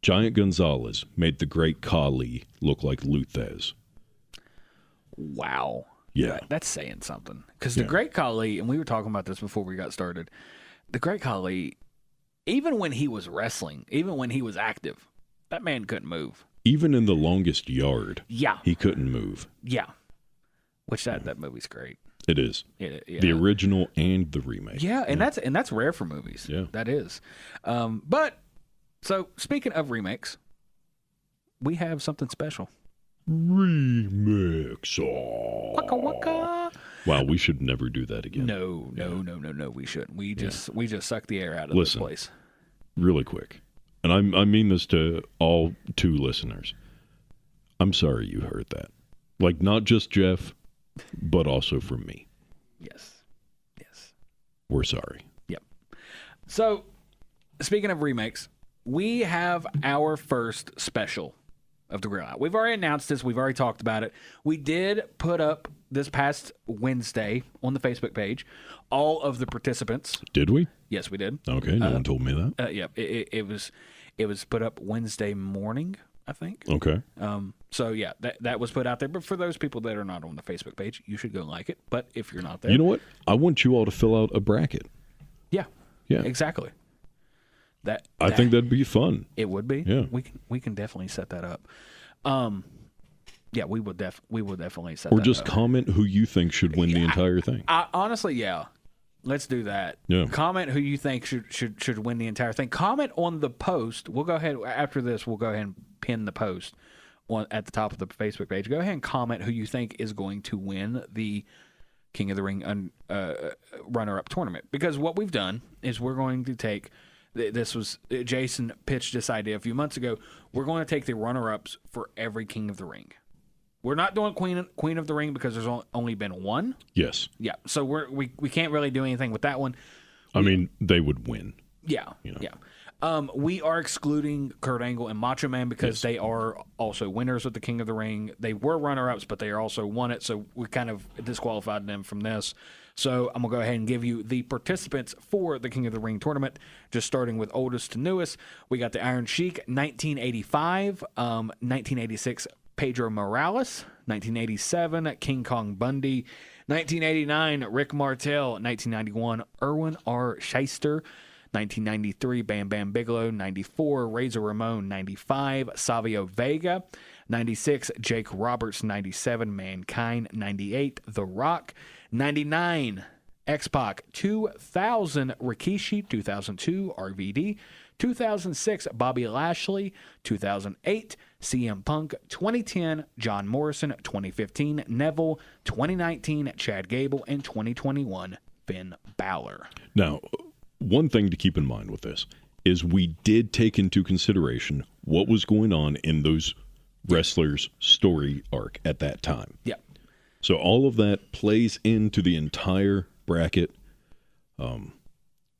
S6: Giant Gonzalez made the Great Khali look like Luthez.
S5: Wow.
S6: Yeah.
S5: That's saying something. Because the Great Khali, and we were talking about this before we got started, the Great Khali, even when he was wrestling, even when he was active, that man couldn't move.
S6: Even in the longest yard,
S5: Yeah.
S6: he couldn't move.
S5: Yeah. Which that movie's great.
S6: It is.
S5: Yeah.
S6: The original and the remake.
S5: Yeah, and that's rare for movies.
S6: Yeah.
S5: That is. But, so, speaking of remakes, we have something special.
S6: Remix.
S5: Waka waka.
S6: Wow, we should never do that again.
S5: No, we shouldn't. We just suck the air out of
S6: Listen,
S5: this place.
S6: Really quick, and I mean this to all two listeners. I'm sorry you heard that. Like, not just Jeff, but also from me.
S5: Yes.
S6: We're sorry.
S5: Yep. So, speaking of remakes, we have our first special of the Grill Out. We've already announced this. We've already talked about it. We did put up this past Wednesday on the Facebook page all of the participants.
S6: Did we?
S5: Yes, we did.
S6: Okay, no one told me that.
S5: Yeah, it was put up Wednesday morning, I think.
S6: Okay.
S5: So yeah, that was put out there. But for those people that are not on the Facebook page, you should go like it. But if you're not there,
S6: You know what? I want you all to fill out a bracket.
S5: yeah,
S6: Yeah.
S5: exactly.
S6: I think that'd be fun.
S5: It would be.
S6: Yeah.
S5: We can definitely set that up. Yeah, we will definitely set
S6: Or
S5: that
S6: just
S5: up.
S6: comment who you think should win the entire thing.
S5: Honestly, yeah. Let's do that.
S6: Yeah.
S5: Comment who you think should win the entire thing. Comment on the post. We'll go ahead after this. We'll go ahead and pin the post at the top of the Facebook page. Go ahead and comment who you think is going to win the King of the Ring runner-up tournament. Because what we've done is we're going to take. This was Jason pitched this idea a few months ago. We're going to take the runner-ups for every King of the Ring. We're not doing Queen of the Ring because there's only been one.
S6: Yes.
S5: Yeah, so we can't really do anything with that one.
S6: I mean, they would win.
S5: Yeah,
S6: You know.
S5: yeah. We are excluding Kurt Angle and Macho Man because they are also winners of the King of the Ring. They were runner-ups, but they also won it, so we kind of disqualified them from this. So I'm going to go ahead and give you the participants for the King of the Ring tournament, just starting with oldest to newest. We got the Iron Sheik, 1985, 1986, Pedro Morales, 1987, King Kong Bundy, 1989, Rick Martel. 1991, Erwin R. Shyster. 1993, Bam Bam Bigelow. 94, Razor Ramon. 95, Savio Vega. 96, Jake Roberts. 97, Mankind. 98, The Rock. 99, X-Pac. 2000, Rikishi. 2002, RVD. 2006, Bobby Lashley. 2008, CM Punk. 2010, John Morrison. 2015, Neville. 2019, Chad Gable. And 2021, Finn Balor.
S6: Now, one thing to keep in mind with this is we did take into consideration what was going on in those wrestlers' story arc at that time.
S5: Yeah.
S6: So all of that plays into the entire bracket.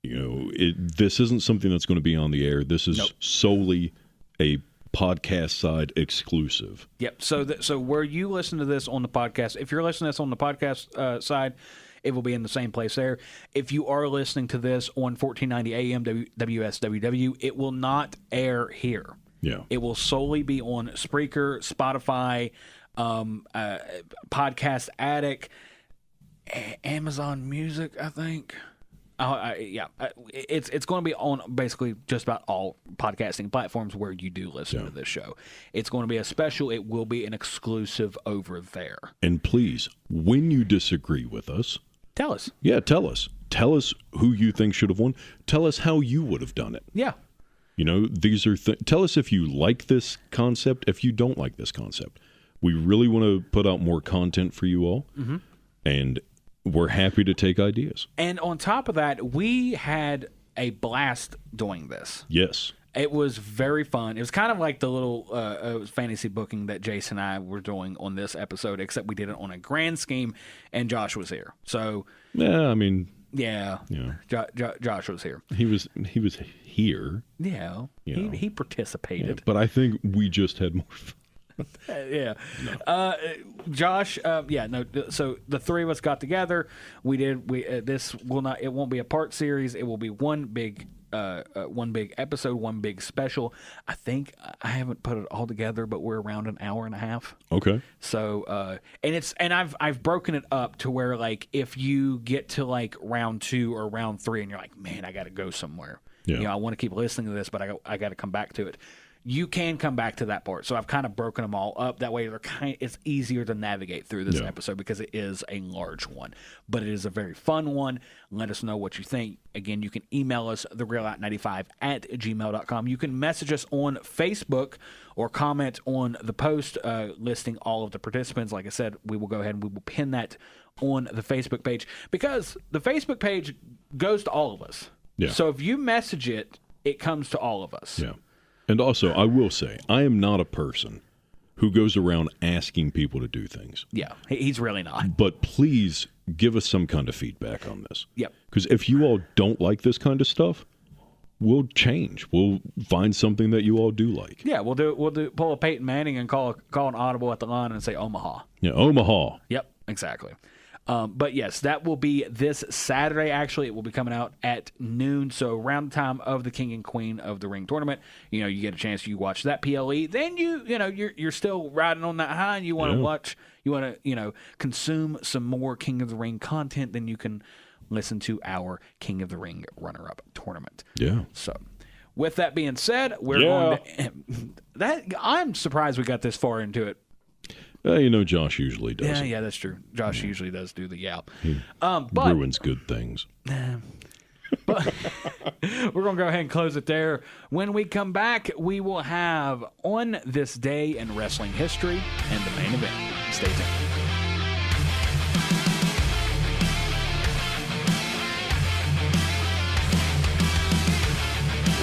S6: This isn't something that's going to be on the air. This is solely a podcast side exclusive.
S5: Yep. So where you listen to this on the podcast, if you're listening to this on the podcast side, it will be in the same place there. If you are listening to this on 1490 AM WSWW, it will not air here.
S6: Yeah.
S5: It will solely be on Spreaker, Spotify, Podcast Addict, Amazon Music, I think. It's going to be on basically just about all podcasting platforms where you do listen to this show. It's going to be a special. It will be an exclusive over there. And
S6: please, when you disagree with us,
S5: tell us.
S6: Yeah, tell us. Tell us who you think should have won. Tell us how you would have done it.
S5: Yeah.
S6: These are tell us if you like this concept, if you don't like this concept. We really want to put out more content for you all. Mm-hmm. And we're happy to take ideas.
S5: And on top of that, we had a blast doing this.
S6: Yes.
S5: It was very fun. It was kind of like the little fantasy booking that Jason and I were doing on this episode, except we did it on a grand scheme, and Josh was here. So,
S6: yeah, I mean,
S5: yeah. Josh was here.
S6: He was here.
S5: Yeah, he participated.
S6: Yeah, but I think we just had more fun.
S5: Yeah. No. Josh, so the three of us got together. It won't be a part series. It will be one big episode, one big special. I think I haven't put it all together, but we're around an hour and a half.
S6: Okay.
S5: So, I've broken it up to where, like, if you get to like round 2 or round 3 and you're like, man, I got to go somewhere. Yeah. I want to keep listening to this, but I got to come back to it. You can come back to that part. So I've kind of broken them all up. That way it's easier to navigate through this episode because it is a large one. But it is a very fun one. Let us know what you think. Again, you can email us, therealout95@gmail.com. You can message us on Facebook or comment on the post listing all of the participants. Like I said, we will go ahead and we will pin that on the Facebook page because the Facebook page goes to all of us. Yeah. So if you message it, it comes to all of us.
S6: Yeah. And also, I will say, I am not a person who goes around asking people to do things.
S5: Yeah, he's really not.
S6: But please give us some kind of feedback on this.
S5: Yep.
S6: Because if you all don't like this kind of stuff, we'll change. We'll find something that you all do like.
S5: Yeah, we'll pull a Peyton Manning and call an audible at the line and say Omaha.
S6: Yeah, Omaha.
S5: Yep, exactly. But yes, that will be this Saturday. Actually, it will be coming out at noon. So around the time of the King and Queen of the Ring tournament, you get a chance. You watch that PLE. Then you're still riding on that high, and you want to watch. You want to consume some more King of the Ring content. Then you can listen to our King of the Ring runner-up tournament.
S6: Yeah.
S5: So, with that being said, we're going to. I'm surprised we got this far into it.
S6: Josh usually does.
S5: Yeah, that's true. Josh usually does do the yap.
S6: He
S5: but
S6: ruins good things.
S5: But we're going to go ahead and close it there. When we come back, we will have On This Day in Wrestling History and the main event. Stay tuned.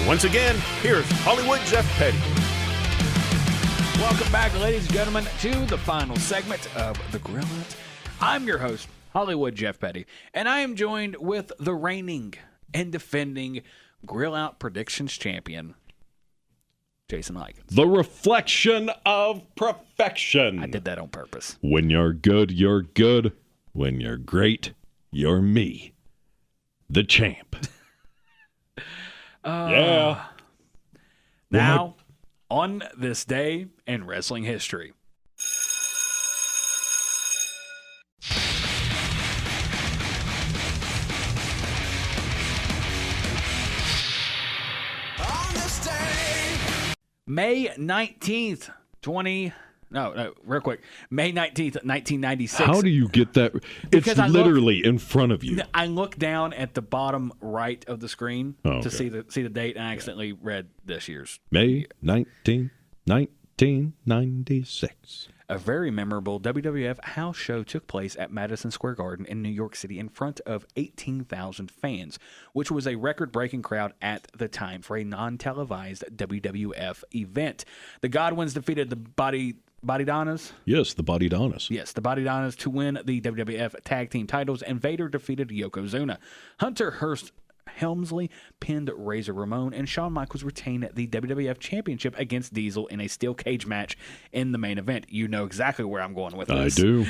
S4: Once again, here's Hollywood Jeff Petty.
S5: Welcome back, ladies and gentlemen, to the final segment of The Grill Out. I'm your host, Hollywood Jeff Petty, and I am joined with the reigning and defending Grill Out Predictions champion, Jason Lykens.
S6: The reflection of perfection.
S5: I did that on purpose.
S6: When you're good, you're good. When you're great, you're me, the champ. Yeah.
S5: Now, on this day in wrestling history. May 19th, real quick. May 19th, 1996.
S6: How do you get that?
S5: Because
S6: it's literally in front of you.
S5: I looked down at the bottom right of the screen to see the date, and I accidentally read this year's.
S6: May 19th, 1996.
S5: A very memorable WWF house show took place at Madison Square Garden in New York City in front of 18,000 fans, which was a record-breaking crowd at the time for a non-televised WWF event. The Godwins defeated the Body Donnas?
S6: Yes, the Body Donnas.
S5: Yes, the Body Donnas to win the WWF Tag Team titles, and Vader defeated Yokozuna. Hunter Hearst Helmsley pinned Razor Ramon, and Shawn Michaels retained the WWF Championship against Diesel in a steel cage match in the main event. You know exactly where I'm going with this.
S6: I do.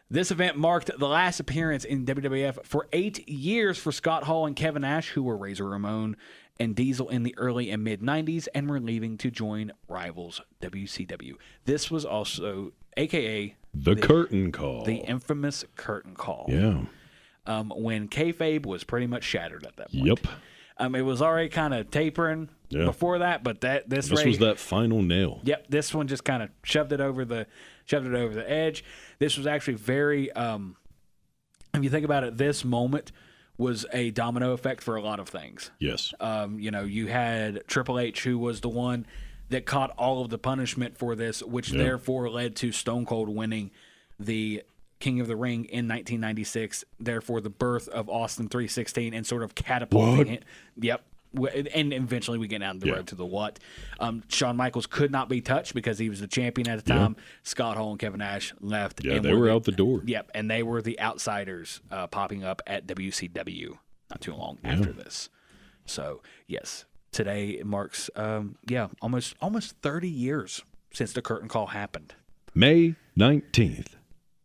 S5: This event marked the last appearance in WWF for 8 years for Scott Hall and Kevin Nash, who were Razor Ramon and Diesel in the early and mid-90s and were leaving to join rivals WCW. This was also, a.k.a.
S6: The curtain call.
S5: The infamous curtain call.
S6: Yeah.
S5: When kayfabe was pretty much shattered at that point.
S6: Yep.
S5: It was already kind of tapering before that, but this
S6: was that final nail.
S5: Yep, this one just kind of shoved it over the edge. This was actually very, if you think about it, this moment was a domino effect for a lot of things.
S6: Yes.
S5: You had Triple H, who was the one that caught all of the punishment for this, which therefore led to Stone Cold winning the King of the Ring in 1996, therefore the birth of Austin 316 and sort of catapulting it. Yep. And eventually we get down the road to the what. Shawn Michaels could not be touched because he was the champion at the time. Scott Hall and Kevin Nash left.
S6: Yeah, they were out the door.
S5: Yep, and they were the outsiders popping up at WCW not too long after this. So, yes, today marks, almost 30 years since the curtain call happened.
S6: May 19th.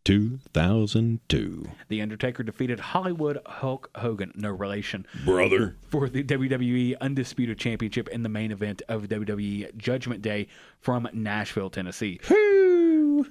S6: 2002.
S5: The Undertaker defeated Hollywood Hulk Hogan, no relation,
S6: brother,
S5: for the WWE Undisputed Championship in the main event of WWE Judgment Day from Nashville, Tennessee.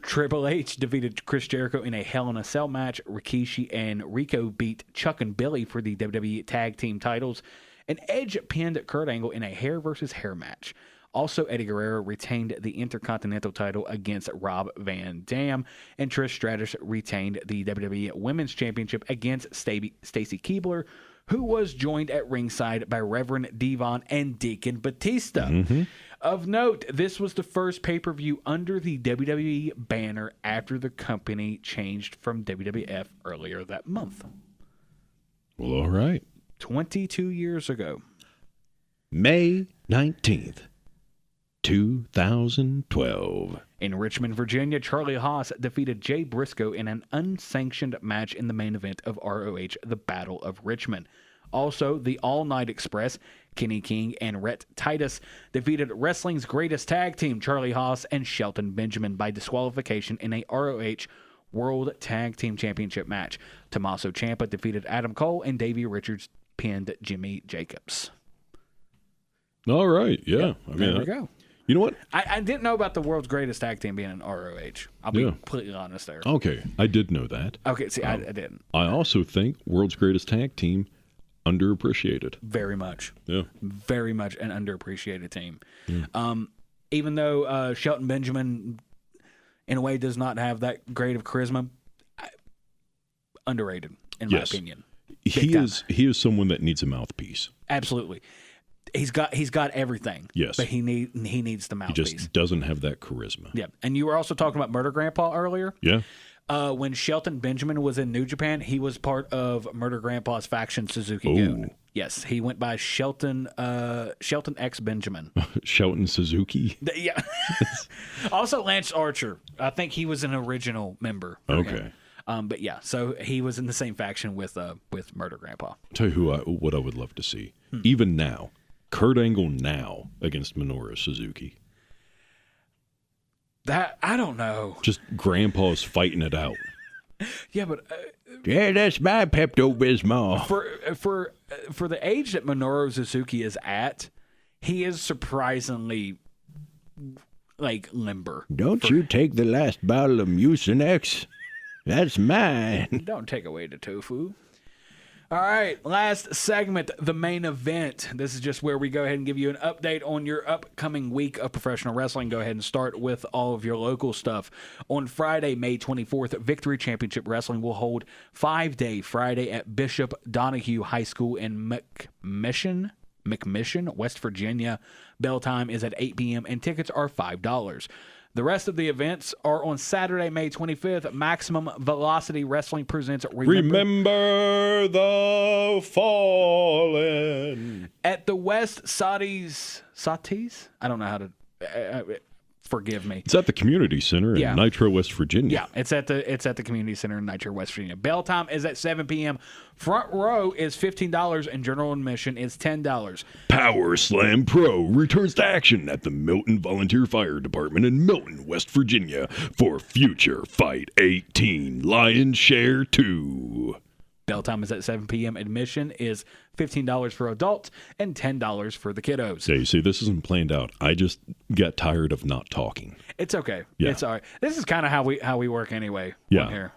S5: Triple H defeated Chris Jericho in a Hell in a Cell match. Rikishi and Rico beat Chuck and Billy for the WWE Tag Team titles. And Edge pinned Kurt Angle in a hair versus hair match. Also, Eddie Guerrero retained the Intercontinental title against Rob Van Dam, and Trish Stratus retained the WWE Women's Championship against Stacy Keibler, who was joined at ringside by Reverend Devon and Deacon Batista. Mm-hmm. Of note, this was the first pay-per-view under the WWE banner after the company changed from WWF earlier that month.
S6: Well, all right.
S5: 22 years ago.
S6: May 19th. 2012.
S5: In Richmond, Virginia, Charlie Haas defeated Jay Briscoe in an unsanctioned match in the main event of ROH, the Battle of Richmond. Also, the All Night Express, Kenny King and Rhett Titus, defeated wrestling's greatest tag team, Charlie Haas and Shelton Benjamin, by disqualification in a ROH World Tag Team Championship match. Tommaso Ciampa defeated Adam Cole, and Davey Richards pinned Jimmy Jacobs.
S6: All right, yeah.
S5: Yep. There we go.
S6: You know what?
S5: I didn't know about the world's greatest tag team being an ROH. I'll be completely honest there.
S6: Okay, I did know that.
S5: Okay, see, I didn't.
S6: I also think world's greatest tag team, underappreciated.
S5: Very much.
S6: Yeah.
S5: Very much an underappreciated team. Yeah. Even though Shelton Benjamin, in a way, does not have that great of charisma, underrated, in my opinion.
S6: He is someone that needs a mouthpiece.
S5: Absolutely. He's got everything.
S6: Yes.
S5: But he needs the mouthpiece.
S6: He just doesn't have that charisma.
S5: Yeah. And you were also talking about Murder Grandpa earlier.
S6: Yeah.
S5: When Shelton Benjamin was in New Japan, he was part of Murder Grandpa's faction, Suzuki Gun. Yes. He went by Shelton X Benjamin.
S6: Shelton Suzuki?
S5: Yeah. Also Lance Archer. I think he was an original member.
S6: Okay.
S5: But yeah, so he was in the same faction with Murder Grandpa.
S6: Tell you what I would love to see. Even now. Kurt Angle now against Minoru Suzuki.
S5: That, I don't know.
S6: Just Grandpa's fighting it out.
S5: Yeah, but
S6: that's my Pepto-Bismol.
S5: For the age that Minoru Suzuki is at, he is surprisingly limber.
S6: Don't you take the last bottle of Mucinex? That's mine.
S5: Don't take away the tofu. All right, last segment, the main event. This is just where we go ahead and give you an update on your upcoming week of professional wrestling. Go ahead and start with all of your local stuff. On Friday, May 24th, Victory Championship Wrestling will hold 5-day Friday at Bishop Donahue High School in McMission, West Virginia. Bell time is at 8 p.m. and tickets are $5. The rest of the events are on Saturday, May 25th. Maximum Velocity Wrestling presents
S6: Remember the Fallen
S5: at the West Satis. I don't know how to. Forgive me.
S6: It's at the Community Center in Nitro, West Virginia.
S5: Yeah, it's at the Community Center in Nitro, West Virginia. Bell time is at 7 p.m. Front row is $15 and general admission is $10.
S6: Power Slam Pro returns to action at the Milton Volunteer Fire Department in Milton, West Virginia for Future Fight 18 Lion's Share 2.
S5: Bell time is at 7 p.m. Admission is $15 for adults and $10 for the kiddos.
S6: Yeah, you see, this isn't planned out. I just got tired of not talking.
S5: It's okay.
S6: Yeah.
S5: It's all right. This is kind of how we work anyway.
S6: Yeah,
S5: here.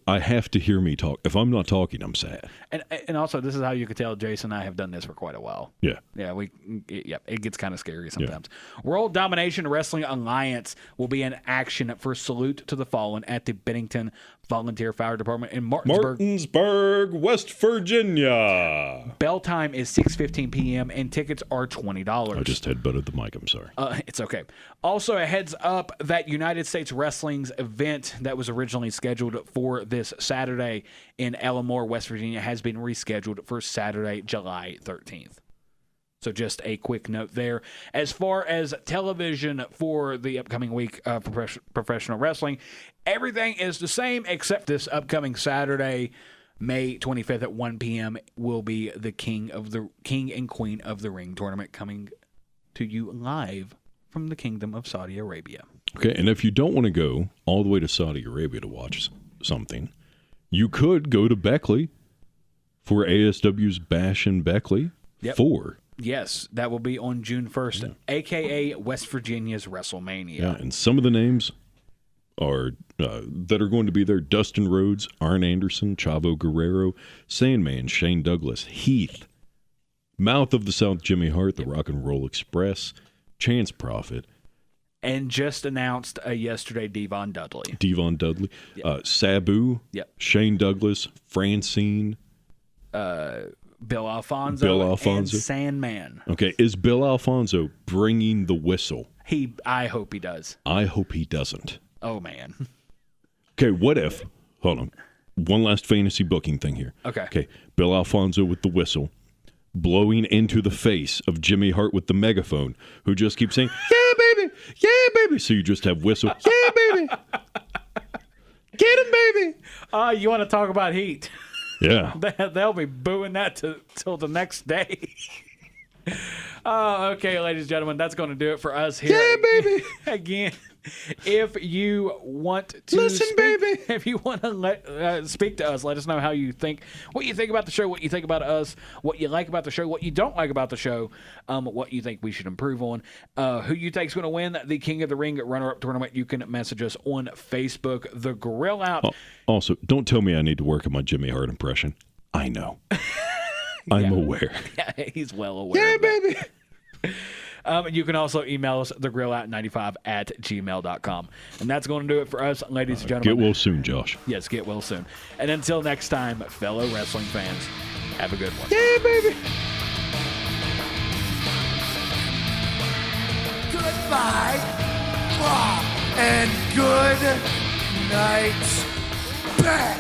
S6: I have to hear me talk. If I'm not talking, I'm sad.
S5: And also, this is how you can tell Jason and I have done this for quite a while.
S6: Yeah.
S5: It gets kind of scary sometimes. Yeah. World Domination Wrestling Alliance will be in action for Salute to the Fallen at the Bennington Volunteer Fire Department in
S6: Martinsburg, West Virginia.
S5: Bell time is 6:15 p.m. and tickets are $20.
S6: I just headbutted the mic. I'm sorry.
S5: It's okay. Also, a heads up that United States Wrestling's event that was originally scheduled for this Saturday in Elmore, West Virginia, has been rescheduled for Saturday, July 13th. So just a quick note there. As far as television for the upcoming week of professional wrestling, everything is the same except this upcoming Saturday, May 25th at 1 p.m. will be the King and Queen of the Ring tournament coming to you live from the Kingdom of Saudi Arabia.
S6: Okay, and if you don't want to go all the way to Saudi Arabia to watch something, you could go to Beckley for ASW's Bash in Beckley 4.
S5: Yes, that will be on June 1st, a.k.a. West Virginia's WrestleMania.
S6: Yeah, and some of the names are that are going to be there: Dustin Rhodes, Arn Anderson, Chavo Guerrero, Sandman, Shane Douglas, Heath, Mouth of the South, Jimmy Hart, the Rock and Roll Express, Chance Prophet.
S5: And just announced yesterday, Devon Dudley.
S6: Sabu, Shane Douglas, Francine,
S5: Bill Alfonso, and Sandman.
S6: Okay, is Bill Alfonso bringing the whistle?
S5: I hope he does.
S6: I hope he doesn't.
S5: Oh, man.
S6: Okay, what if, hold on, one last fantasy booking thing here. Okay, Bill Alfonso with the whistle, blowing into the face of Jimmy Hart with the megaphone, who just keeps saying, yeah, baby, so you just have whistle, yeah, baby, get him, baby.
S5: You want to talk about heat?
S6: Yeah.
S5: They'll be booing that till the next day. Okay, ladies and gentlemen, that's going to do it for us here.
S6: Yeah, baby.
S5: Again, if you want to
S6: listen, baby,
S5: if you want to speak to us, let us know what you think about the show, what you think about us, what you like about the show, what you don't like about the show, what you think we should improve on, who you think is going to win the King of the Ring runner-up tournament. You can message us on Facebook. The Grill Out.
S6: Also, don't tell me I need to work on my Jimmy Hart impression. I know. I'm aware.
S5: Yeah, he's well aware.
S6: Yeah, baby.
S5: You can also email us, thegrillout95@gmail.com. And that's going to do it for us, ladies and gentlemen.
S6: Get well soon, Josh.
S5: Yes, get well soon. And until next time, fellow wrestling fans, have a good one.
S6: Yeah, baby.
S2: Goodbye, and good night, back.